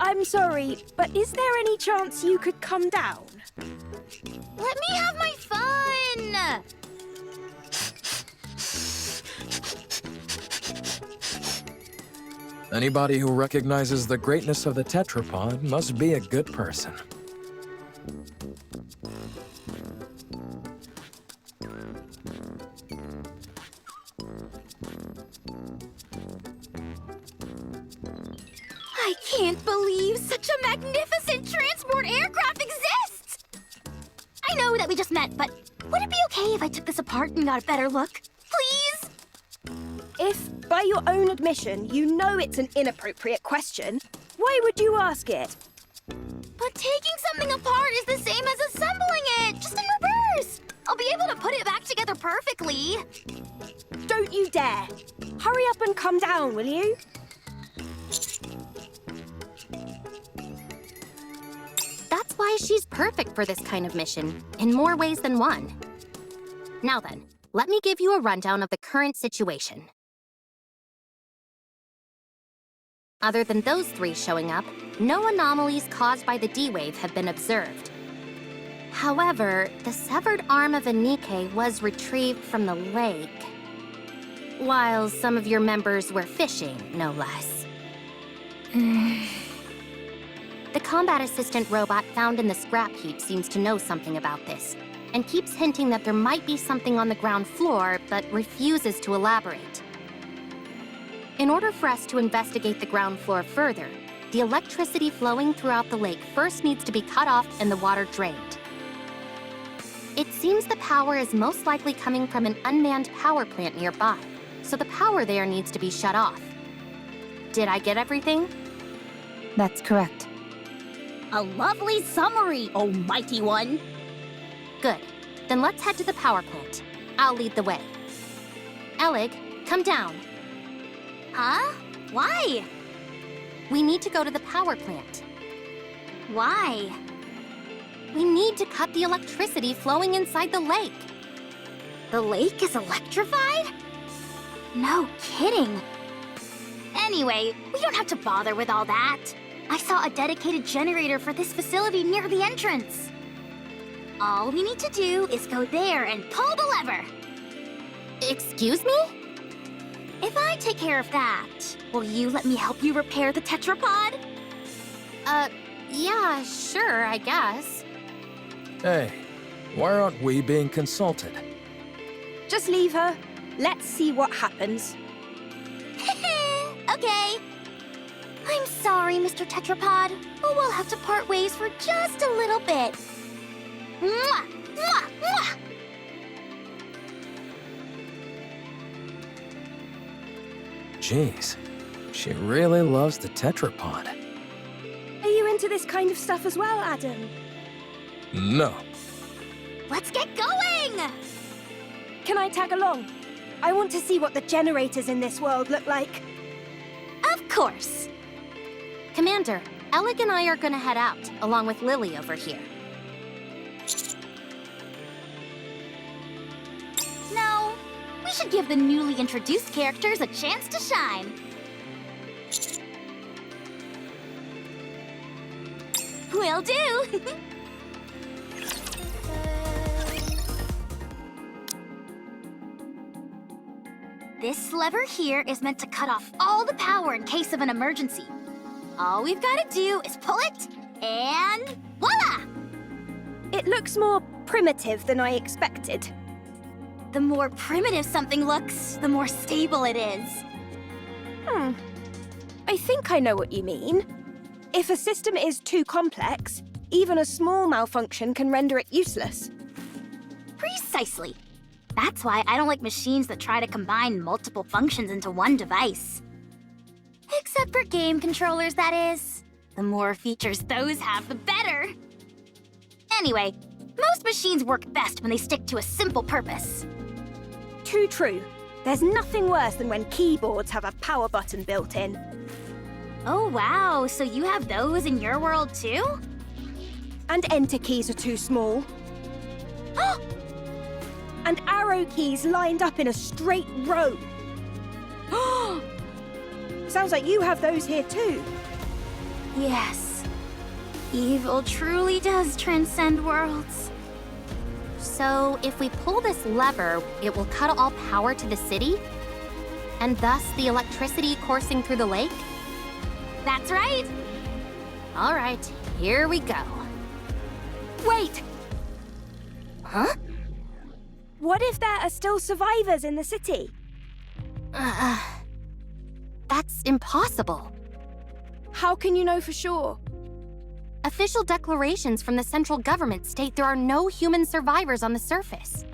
I'm sorry, but is there any chance you could come down?
Let me have my fun!
Anybody who recognizes the greatness of the tetrapod must be a good person.
I can't believe such a magnificent transport aircraft exists! I know that we just met, but would it be okay if I took this apart and got a better look? Please?
If, by your own admission, you know it's an inappropriate question, why would you ask it?
But taking something apart is the same as assembling it, just in reverse! I'll be able to put it back together perfectly.
Don't you dare! Hurry up and come down, will you?
That's why she's perfect for this kind of mission, in more ways than one. Now then, let me give you a rundown of the current situation. Other than those three showing up, no anomalies caused by the D-Wave have been observed. However, the severed arm of a Nikke was retrieved from the lake, while some of your members were fishing, no less. The combat assistant robot found in the scrap heap seems to know something about this, and keeps hinting that there might be something on the ground floor, but refuses to elaborate. In order for us to investigate the ground floor further, the electricity flowing throughout the lake first needs to be cut off and the water drained. It seems the power is most likely coming from an unmanned power plant nearby, so the power there needs to be shut off. Did I get everything?
That's correct.
A lovely summary, almighty one.
Good. Then let's head to the power plant. I'll lead the way. Elegg, come down.
Huh? Why?
We need to go to the power plant.
Why?
We need to cut the electricity flowing inside the lake.
The lake is electrified? No kidding. Anyway, we don't have to bother with all that. I saw a dedicated generator for this facility near the entrance. All we need to do is go there and pull the lever.
Excuse me?
If I take care of that, will you let me help you repair the tetrapod?
Yeah, sure, I guess.
Hey, why aren't we being consulted?
Just leave her. Let's see what happens.
Okay. I'm sorry, Mr. Tetrapod, but we'll have to part ways for just a little bit. Mwah! Mwah! Mwah!
Jeez, she really loves the tetrapod.
Are you into this kind of stuff as well, Adam?
No.
Let's get going!
Can I tag along? I want to see what the generators in this world look like.
Of course.
Commander, Elegg and I are gonna head out, along with Lily over here.
No, we should give the newly introduced characters a chance to shine. Will do! This lever here is meant to cut off all the power in case of an emergency. All we've got to do is pull it, and voila!
It looks more primitive than I expected.
The more primitive something looks, the more stable it is.
I think I know what you mean. If a system is too complex, even a small malfunction can render it useless.
Precisely. That's why I don't like machines that try to combine multiple functions into one device. Except for game controllers, that is. The more features those have, the better. Anyway, most machines work best when they stick to a simple purpose.
Too true. There's nothing worse than when keyboards have a power button built in.
Oh wow, so you have those in your world too?
And enter keys are too small. And arrow keys lined up in a straight row. Sounds like you have those here too.
Yes. Evil truly does transcend worlds.
So, if we pull this lever, it will cut all power to the city? And thus the electricity coursing through the lake?
That's right.
All right, here we go.
Wait!
Huh?
What if there are still survivors in the city?
That's impossible.
How can you know for sure?
Official declarations from the central government state there are no human survivors on the surface.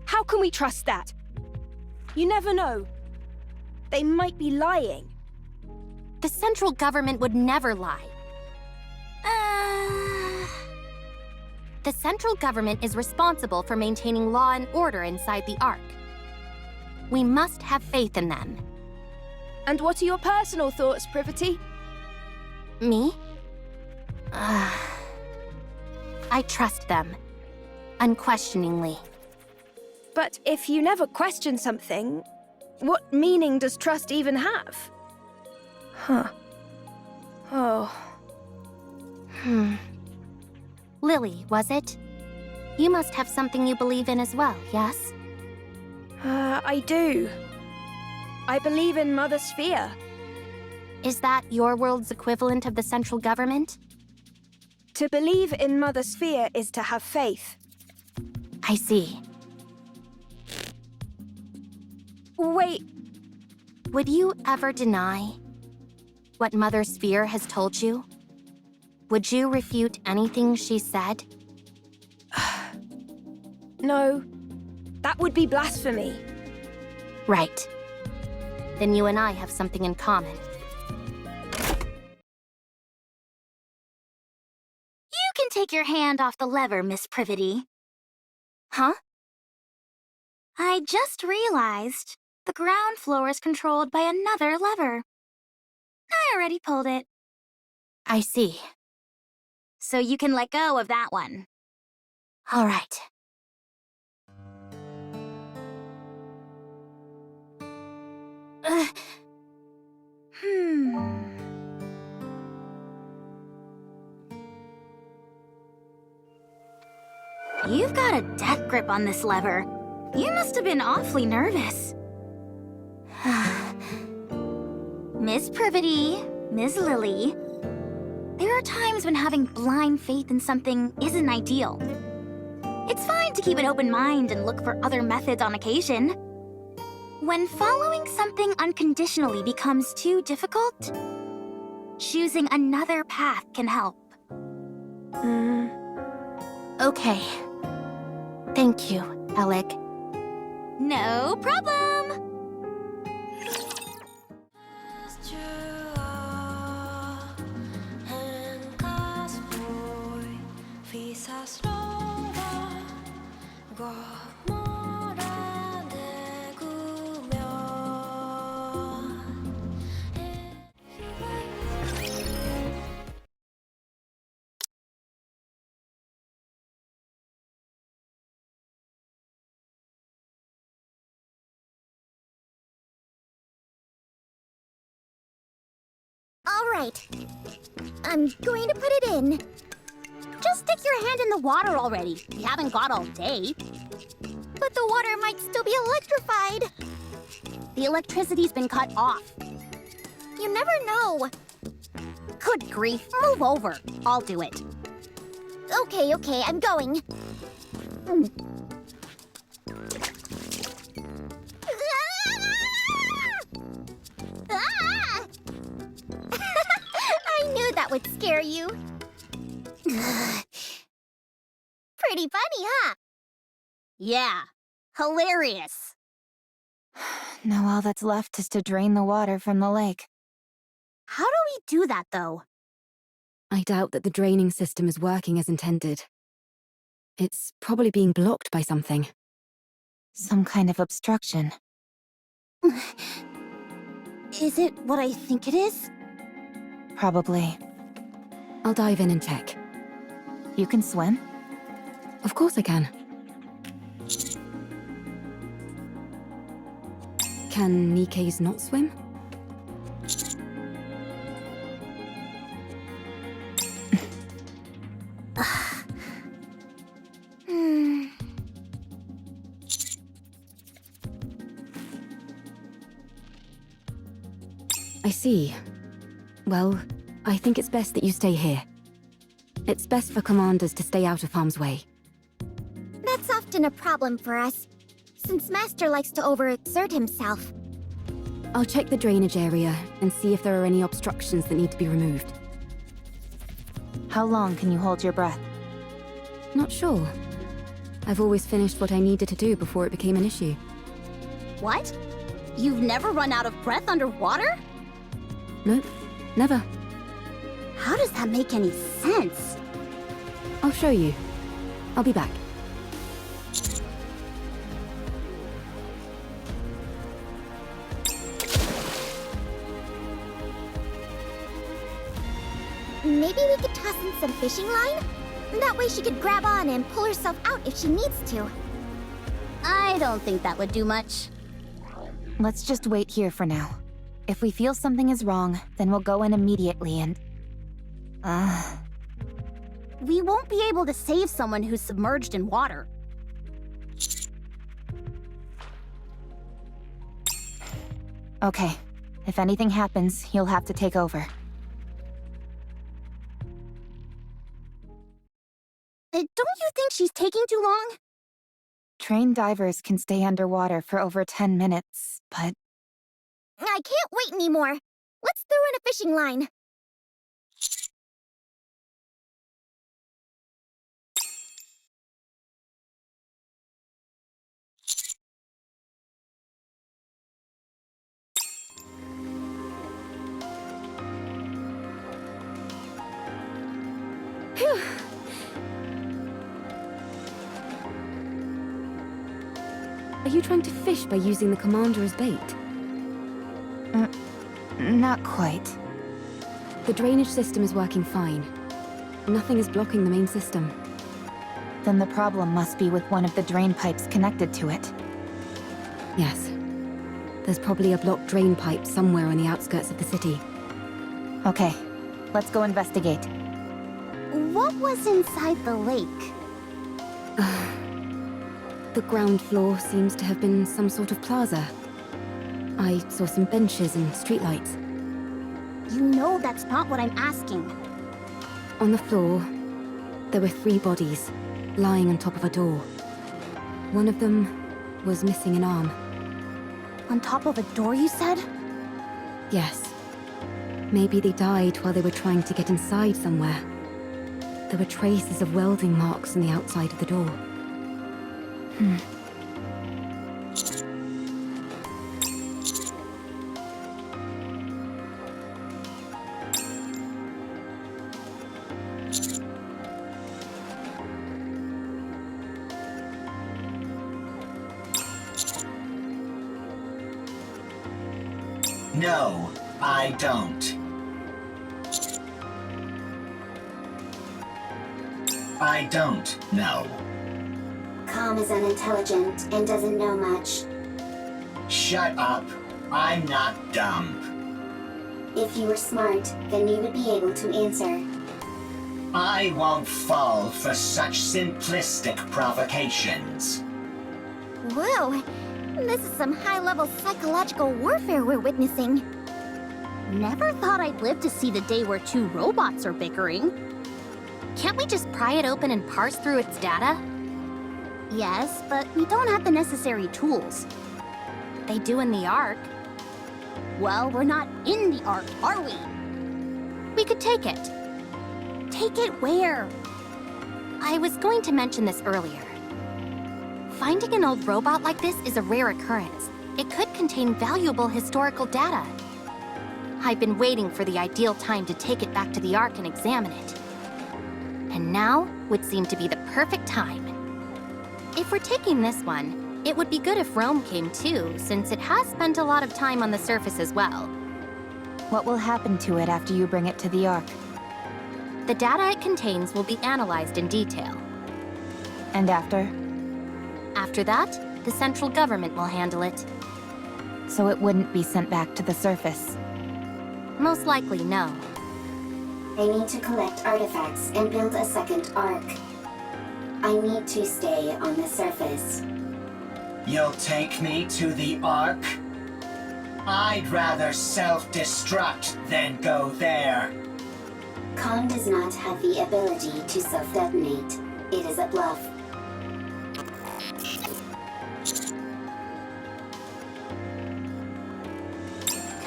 How can we trust that? You never know. They might be lying.
The central government would never lie. The central government is responsible for maintaining law and order inside the Ark. We must have faith in them.
And what are your personal thoughts, Privaty?
Me? I trust them. Unquestioningly.
But if you never question something, what meaning does trust even have? Huh. Oh.
Lily, was it? You must have something you believe in as well, yes?
I do. I believe in Mother Sphere.
Is that your world's equivalent of the central government?
To believe in Mother Sphere is to have faith.
I see.
Wait.
Would you ever deny what Mother Sphere has told you? Would you refute anything she said?
No. That would be blasphemy.
Right. Then you and I have something in common.
You can take your hand off the lever, Miss Privaty.
Huh?
I just realized the ground floor is controlled by another lever. I already pulled it.
I see.
So you can let go of that one.
All right.
You've got a death grip on this lever. You must have been awfully nervous. Miss Privaty, Miss Lily, are times when having blind faith in something isn't ideal. It's fine to keep an open mind and look for other methods on occasion. When following something unconditionally becomes too difficult, choosing another path can help.
Okay. Thank you, Elegg.
No problem!
Alright. I'm going to put it in.
Just stick your hand in the water already. We haven't got all day.
But the water might still be electrified.
The electricity's been cut off.
You never know.
Good grief, move over. I'll do it.
Okay, I'm going. Ah! I knew that would scare you. Pretty funny, huh?
Yeah, hilarious.
Now all that's left is to drain the water from the lake.
How do we do that, though?
I doubt that the draining system is working as intended. It's probably being blocked by something.
Some kind of obstruction.
Is it what I think it is?
Probably.
I'll dive in and check.
You can swim?
Of course I can. Can Nikke's not swim? I see. Well, I think it's best that you stay here. It's best for commanders to stay out of harm's way.
That's often a problem for us, since Master likes to overexert himself.
I'll check the drainage area and see if there are any obstructions that need to be removed.
How long can you hold your breath?
Not sure. I've always finished what I needed to do before it became an issue.
What? You've never run out of breath underwater?
Nope, never.
How does that make any sense?
I'll show you. I'll be back.
Maybe we could toss in some fishing line? That way she could grab on and pull herself out if she needs to.
I don't think that would do much.
Let's just wait here for now. If we feel something is wrong, then we'll go in immediately and...
We won't be able to save someone who's submerged in water.
Okay. If anything happens, you'll have to take over.
Don't you think she's taking too long?
Trained divers can stay underwater for over 10 minutes, but...
I can't wait anymore. Let's throw in a fishing line.
Phew. Are you trying to fish by using the commander as bait?
Not quite.
The drainage system is working fine. Nothing is blocking the main system.
Then the problem must be with one of the drain pipes connected to it.
Yes. There's probably a blocked drain pipe somewhere on the outskirts of the city.
Okay, let's go investigate.
What was inside the lake?
The ground floor seems to have been some sort of plaza. I saw some benches and streetlights.
You know that's not what I'm asking.
On the floor, there were 3 bodies, lying on top of a door. One of them was missing an arm.
On top of a door, you said?
Yes. Maybe they died while they were trying to get inside somewhere. There were traces of welding marks on the outside of the door.
No, I don't. I don't know.
Calm is unintelligent and doesn't know much.
Shut up. I'm not dumb.
If you were smart, then you would be able to answer.
I won't fall for such simplistic provocations.
Whoa, this is some high-level psychological warfare we're witnessing.
Never thought I'd live to see the day where 2 robots are bickering.
Can't we just pry it open and parse through its data?
Yes, but we don't have the necessary tools.
They do in the Ark.
Well, we're not in the Ark, are we?
We could take it.
Take it where?
I was going to mention this earlier. Finding an old robot like this is a rare occurrence. It could contain valuable historical data. I've been waiting for the ideal time to take it back to the Ark and examine it. And now would seem to be the perfect time. If we're taking this one, it would be good if Rome came too, since it has spent a lot of time on the surface as well.
What will happen to it after you bring it to the Ark?
The data it contains will be analyzed in detail.
And after?
After that, the central government will handle it.
So it wouldn't be sent back to the surface?
Most likely, no.
I need to collect artifacts and build a second Ark. I need to stay on the surface.
You'll take me to the Ark? I'd rather self-destruct than go there.
Khan does not have the ability to self-detonate. It is a bluff.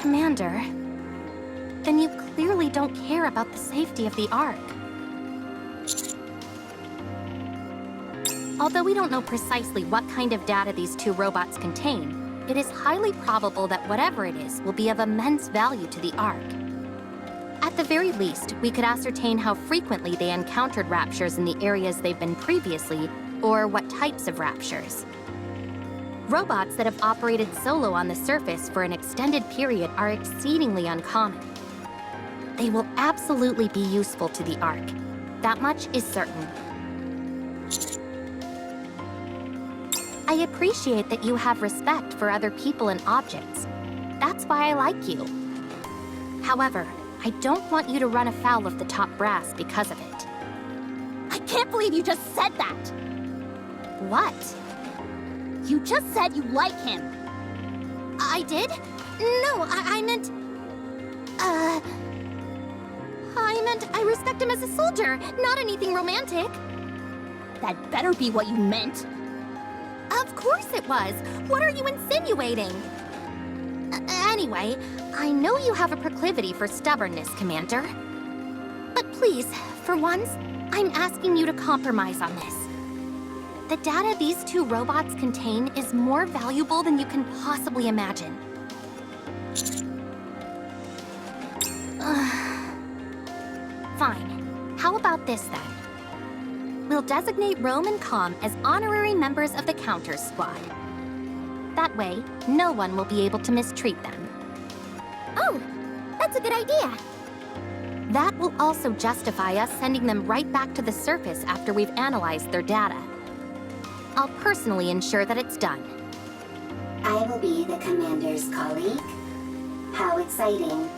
Commander, then you clearly don't care about the safety of the Ark. Although we don't know precisely what kind of data these 2 robots contain, it is highly probable that whatever it is will be of immense value to the Ark. At the very least, we could ascertain how frequently they encountered raptures in the areas they've been previously, or what types of raptures. Robots that have operated solo on the surface for an extended period are exceedingly uncommon. They will absolutely be useful to the Ark. That much is certain. I appreciate that you have respect for other people and objects. That's why I like you. However, I don't want you to run afoul of the top brass because of it.
I can't believe you just said that!
What?
You just said you like him!
I did? No, I meant I respect him as a soldier, not anything romantic.
That better be what you meant.
Of course it was. What are you insinuating? Anyway, I know you have a proclivity for stubbornness, Commander. But please, for once, I'm asking you to compromise on this. The data these 2 robots contain is more valuable than you can possibly imagine. Fine. How about this then? We'll designate Rome and Com as honorary members of the Counters Squad. That way, no one will be able to mistreat them.
Oh, that's a good idea.
That will also justify us sending them right back to the surface after we've analyzed their data. I'll personally ensure that it's done.
I will be the commander's colleague. How exciting.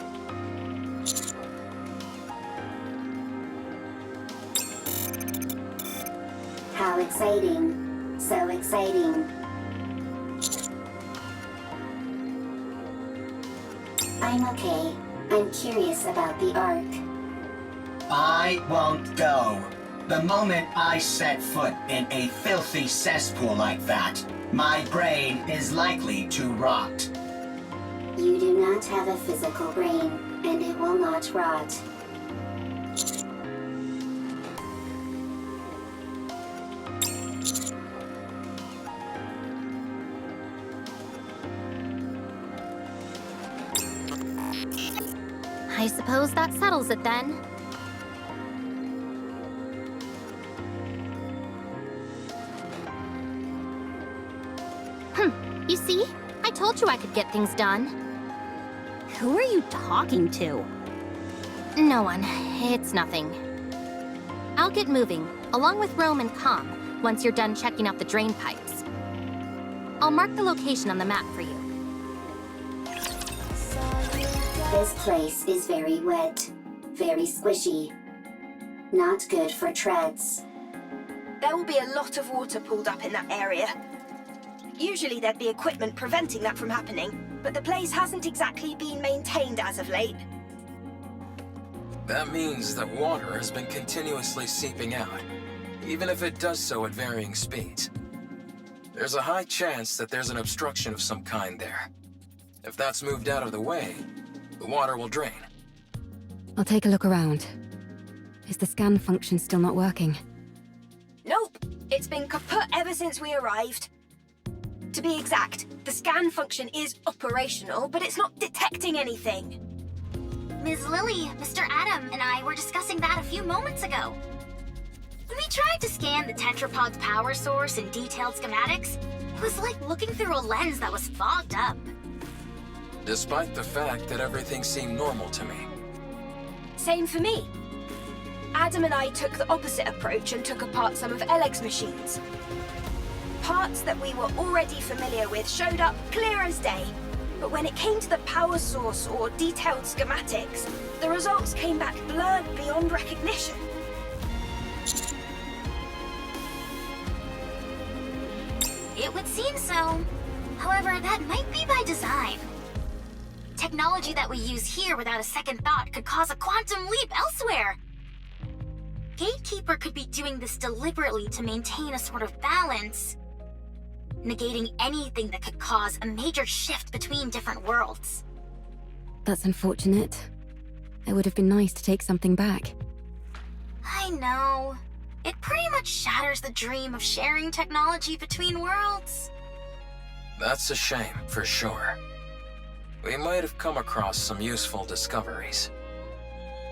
How exciting. So exciting. I'm okay. I'm curious about the Ark.
I won't go. The moment I set foot in a filthy cesspool like that, my brain is likely to rot.
You do not have a physical brain, and it will not rot.
I suppose that settles it then. You see? I told you I could get things done.
Who are you talking to?
No one. It's nothing. I'll get moving, along with Rome and Com, once you're done checking out the drain pipes. I'll mark the location on the map for you.
This place is very wet, very squishy. Not good for treads.
There will be a lot of water pulled up in that area. Usually there'd be equipment preventing that from happening, but the place hasn't exactly been maintained as of late.
That means that water has been continuously seeping out, even if it does so at varying speeds. There's a high chance that there's an obstruction of some kind there. If that's moved out of the way, the water will drain.
I'll take a look around. Is the scan function still not working?
Nope, it's been kaput ever since we arrived. To be exact, the scan function is operational, but it's not detecting anything.
Ms. Lily, Mr. Adam, and I were discussing that a few moments ago. When we tried to scan the tetrapod's power source in detailed schematics, it was like looking through a lens that was fogged up.
Despite the fact that everything seemed normal to me.
Same for me. Adam and I took the opposite approach and took apart some of Elegg's machines. Parts that we were already familiar with showed up clear as day, but when it came to the power source or detailed schematics, the results came back blurred beyond recognition.
It would seem so. However, that might be by design. Technology that we use here without a second thought could cause a quantum leap elsewhere. Gatekeeper could be doing this deliberately to maintain a sort of balance, negating anything that could cause a major shift between different worlds.
That's unfortunate. It would have been nice to take something back.
I know. It pretty much shatters the dream of sharing technology between worlds.
That's a shame, for sure. We might have come across some useful discoveries.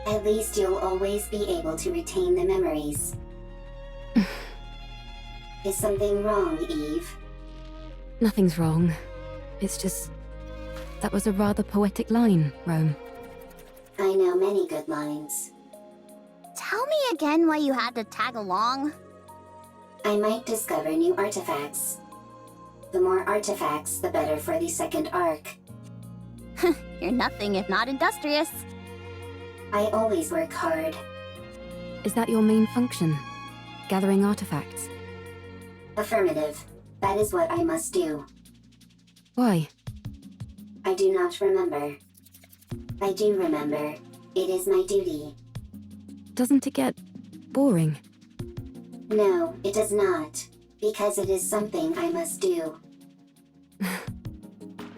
At least you'll always be able to retain the memories. Is something wrong, Eve?
Nothing's wrong. It's just... that was a rather poetic line, Rome.
I know many good lines.
Tell me again why you had to tag along.
I might discover new artifacts. The more artifacts, the better for the second arc.
You're nothing if not industrious.
I always work hard.
Is that your main function? Gathering artifacts?
Affirmative. That is what I must do.
Why?
I do not remember. I do remember. It is my duty.
Doesn't it get boring?
No, it does not. Because it is something I must do.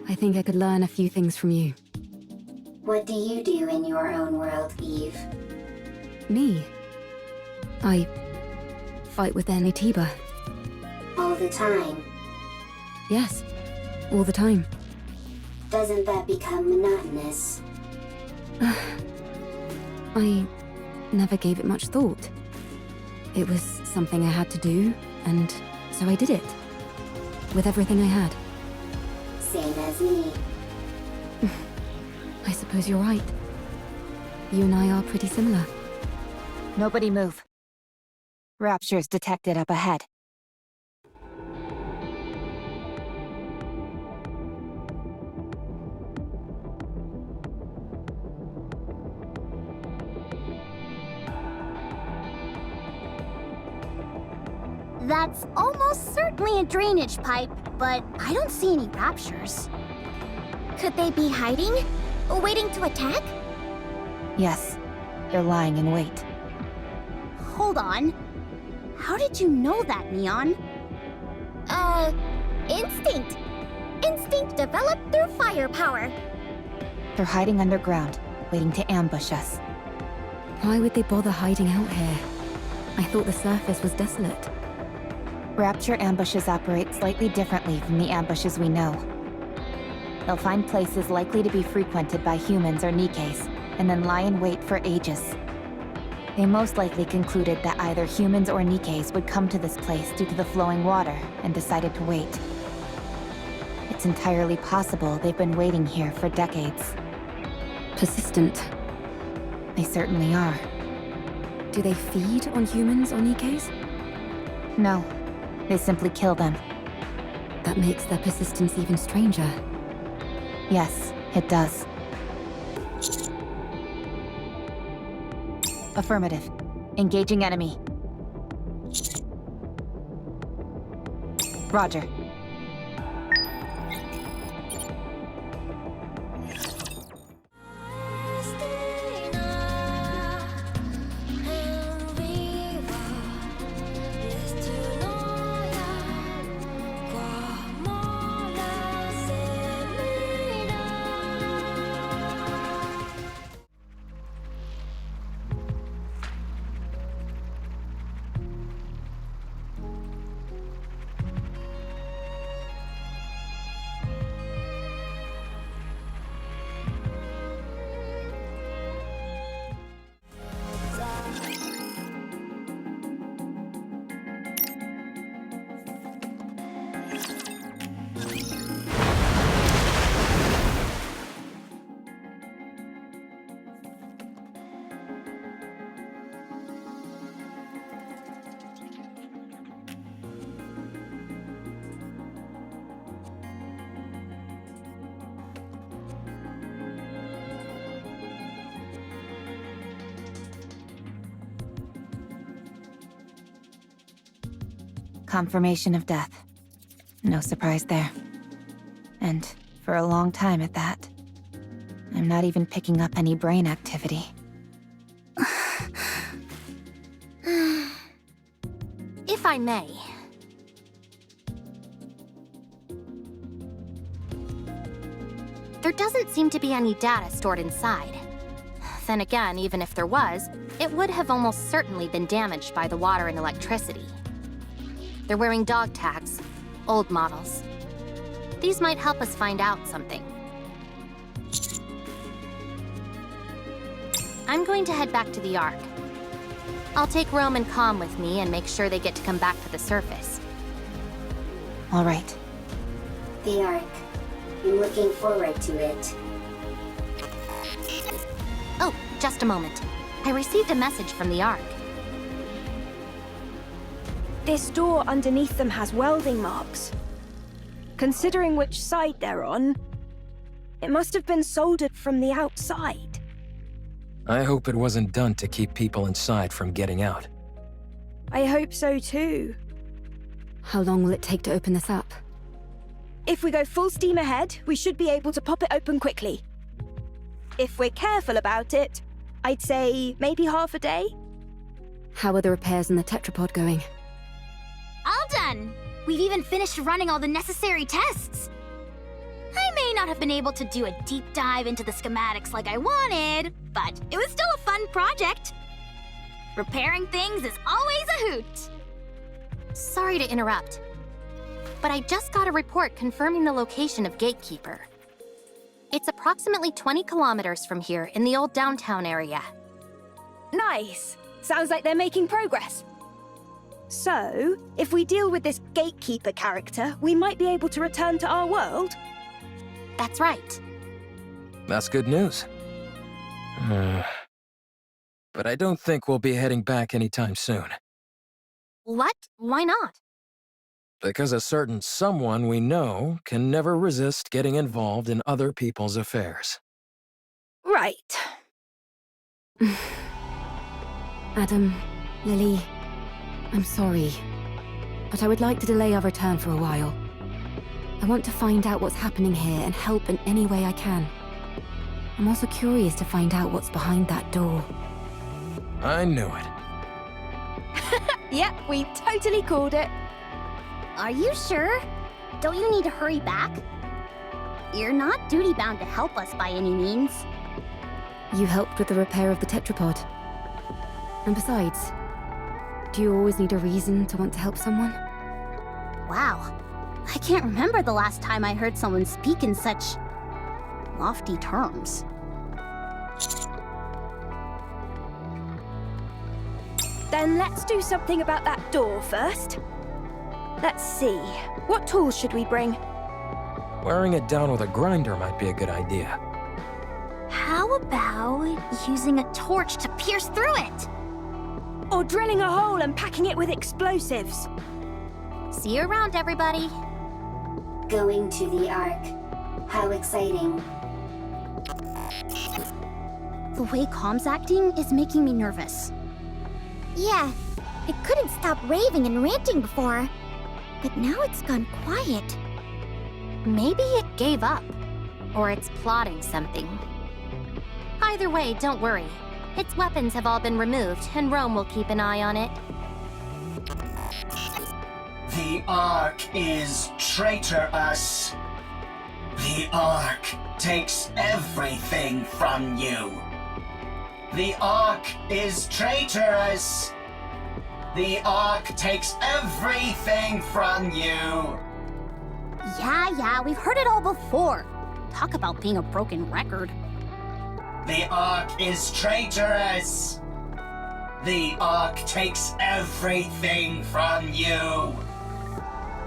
I think I could learn a few things from you.
What do you do in your own world, Eve?
Me? I fight with Anitiba.
All the time.
Yes, all the time.
Doesn't that become monotonous?
I never gave it much thought. It was something I had to do, and so I did it. With everything I had.
Same as me.
I suppose you're right. You and I are pretty similar.
Nobody move. Rapture's detected up ahead.
That's almost certainly a drainage pipe, but I don't see any raptures.
Could they be hiding? Waiting to attack?
Yes, they're lying in wait.
hold on. How did you know that, Neon?
Instinct. Instinct developed through firepower.
They're hiding underground, waiting to ambush us.
Why would they bother hiding out here? I thought the surface was desolate.
Rapture ambushes operate slightly differently from the ambushes we know. They'll find places likely to be frequented by humans or Nikkes, and then lie in wait for ages. They most likely concluded that either humans or Nikkes would come to this place due to the flowing water, and decided to wait. It's entirely possible they've been waiting here for decades.
Persistent.
They certainly are.
Do they feed on humans or Nikkes?
No, they simply kill them.
That makes their persistence even stranger.
Yes, it does. Affirmative. Engaging enemy. Roger. Confirmation of death. No surprise there. And for a long time at that. I'm not even picking up any brain activity.
If I may. There doesn't seem to be any data stored inside. Then again, even if there was, it would have almost certainly been damaged by the water and electricity. They're wearing dog tags, old models. These might help us find out something. I'm going to head back to the Ark. I'll take Rome and Com with me and make sure they get to come back to the surface.
All right.
The Ark. I'm looking forward to it.
Oh, just a moment. I received a message from the Ark.
This door underneath them has welding marks. Considering which side they're on, it must have been soldered from the outside.
I hope it wasn't done to keep people inside from getting out.
I hope so too.
How long will it take to open this up?
If we go full steam ahead, we should be able to pop it open quickly. If we're careful about it, I'd say maybe half a day.
How are the repairs in the tetrapod going?
All done! We've even finished running all the necessary tests! I may not have been able to do a deep dive into the schematics like I wanted, but it was still a fun project. Repairing things is always a hoot!
Sorry to interrupt, but I just got a report confirming the location of Gatekeeper. It's approximately 20 kilometers from here in the old downtown area.
Nice! Sounds like they're making progress. So, if we deal with this Gatekeeper character, we might be able to return to our world?
That's right.
That's good news. But I don't think we'll be heading back anytime soon.
What? Why not?
Because a certain someone we know can never resist getting involved in other people's affairs.
Right.
Adam, Lily, I'm sorry, but I would like to delay our return for a while. I want to find out what's happening here and help in any way I can. I'm also curious to find out what's behind that door.
I knew it.
Yep, we totally called it.
Are you sure? Don't you need to hurry back? You're not duty-bound to help us by any means.
You helped with the repair of the tetrapod. And besides, do you always need a reason to want to help someone?
Wow. I can't remember the last time I heard someone speak in such lofty terms.
Then let's do something about that door first. Let's see. What tools should we bring?
Wearing it down with a grinder might be a good idea.
How about using a torch to pierce through it?
Or drilling a hole and packing it with explosives?
See you around, everybody.
Going to the Ark. How exciting.
The way Com's acting is making me nervous.
Yeah, it couldn't stop raving and ranting before. But now it's gone quiet.
Maybe it gave up. Or it's plotting something. Either way, don't worry. Its weapons have all been removed, and Rome will keep an eye on it.
The Ark is traitorous. The Ark takes everything from you. The Ark is traitorous. The Ark takes everything from you.
Yeah, we've heard it all before. Talk about being a broken record.
The Ark is traitorous. The Ark takes everything from you.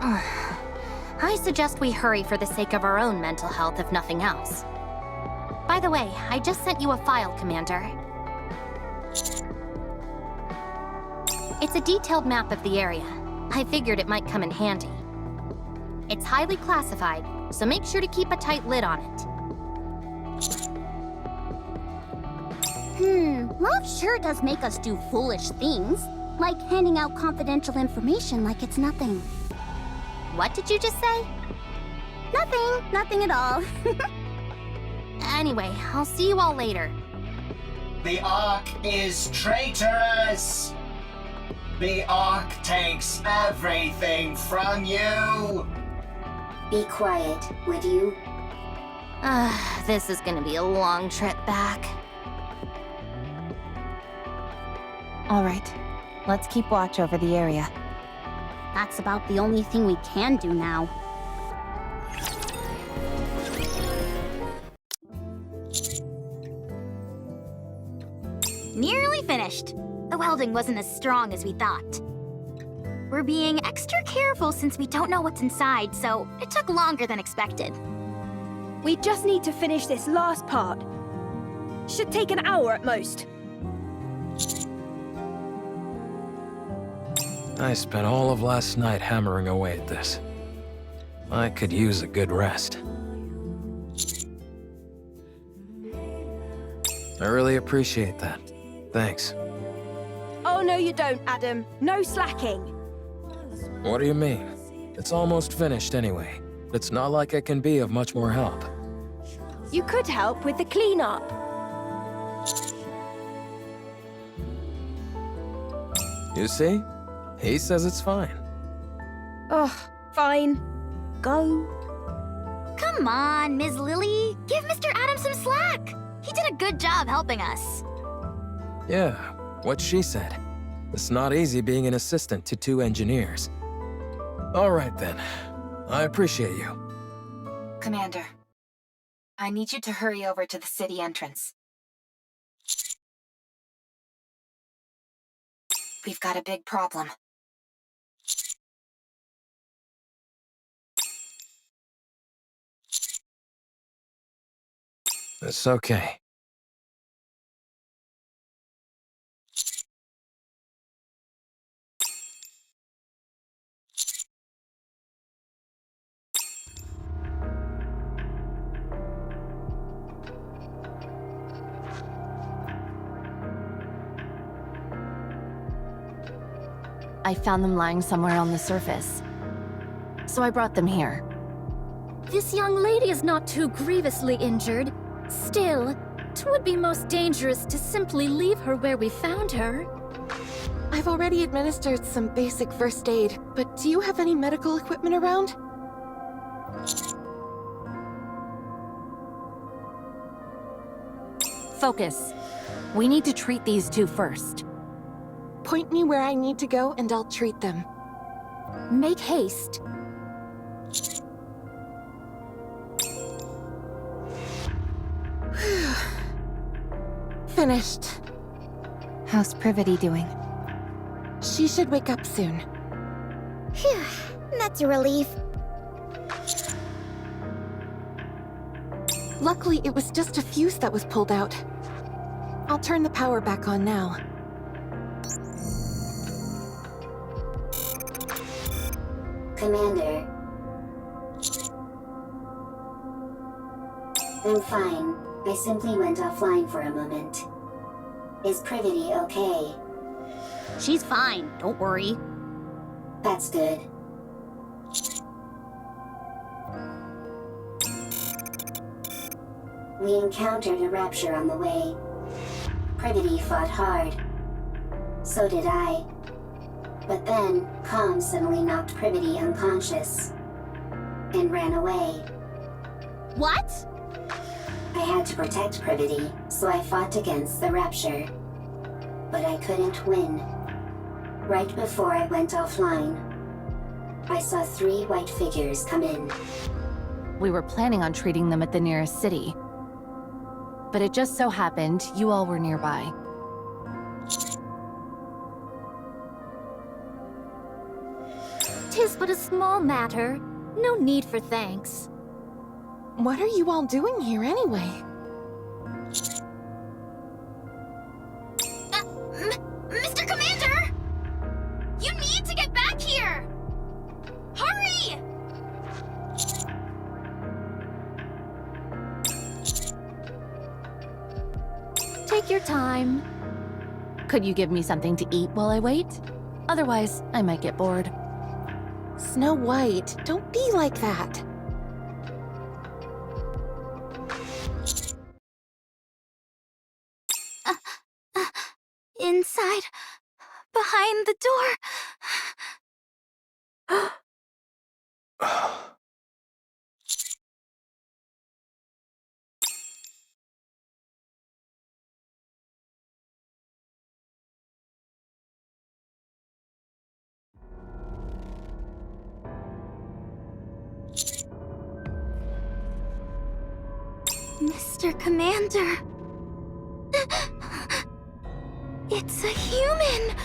I suggest we hurry for the sake of our own mental health, if nothing else. By the way, I just sent you a file, Commander. It's a detailed map of the area. I figured it might come in handy. It's highly classified, so make sure to keep a tight lid on it.
Love sure does make us do foolish things, like handing out confidential information like it's nothing.
What did you just say?
Nothing at all.
Anyway, I'll see you all later.
The Ark is traitorous. The Ark takes everything from you.
Be quiet, would you?
This is gonna be a long trip back.
All right, let's keep watch over the area.
That's about the only thing we can do now.
Nearly finished. The welding wasn't as strong as we thought. We're being extra careful since we don't know what's inside, so it took longer than expected.
We just need to finish this last part. Should take an hour at most.
I spent all of last night hammering away at this. I could use a good rest. I really appreciate that. Thanks.
Oh, no you don't, Adam. No slacking.
What do you mean? It's almost finished anyway. It's not like I can be of much more help.
You could help with the cleanup.
You see? He says it's fine.
Ugh, fine. Go.
Come on, Ms. Lily. Give Mr. Adams some slack. He did a good job helping us.
Yeah, what she said. It's not easy being an assistant to 2 engineers. All right then. I appreciate you.
Commander, I need you to hurry over to the city entrance. We've got a big problem.
It's okay.
I found them lying somewhere on the surface, so I brought them here.
This young lady is not too grievously injured. Still, 'twould be most dangerous to simply leave her where we found her.
I've already administered some basic first aid, but do you have any medical equipment around?
Focus. We need to treat these two first.
Point me where I need to go and I'll treat them.
Make haste.
Finished.
How's Privaty doing?
She should wake up soon.
Phew, that's a relief.
Luckily, it was just a fuse that was pulled out. I'll turn the power back on now.
Commander. I'm fine. I simply went offline for a moment. Is Privaty okay?
She's fine, don't worry.
That's good. We encountered a rapture on the way. Privaty fought hard. So did I. But then, Calm suddenly knocked Privaty unconscious. And ran away.
What?
I had to protect Privaty, so I fought against the rapture. But I couldn't win. Right before I went offline, I saw 3 white figures come in.
We were planning on treating them at the nearest city. But it just so happened you all were nearby.
"'Tis but a small matter. No need for thanks."
What are you all doing here anyway?
Mr. Commander! You need to get back here! Hurry!
Take your time.
Could you give me something to eat while I wait? Otherwise, I might get bored.
Snow White, don't be like that.
Inside, behind the door. Mr. Commander. It's a human!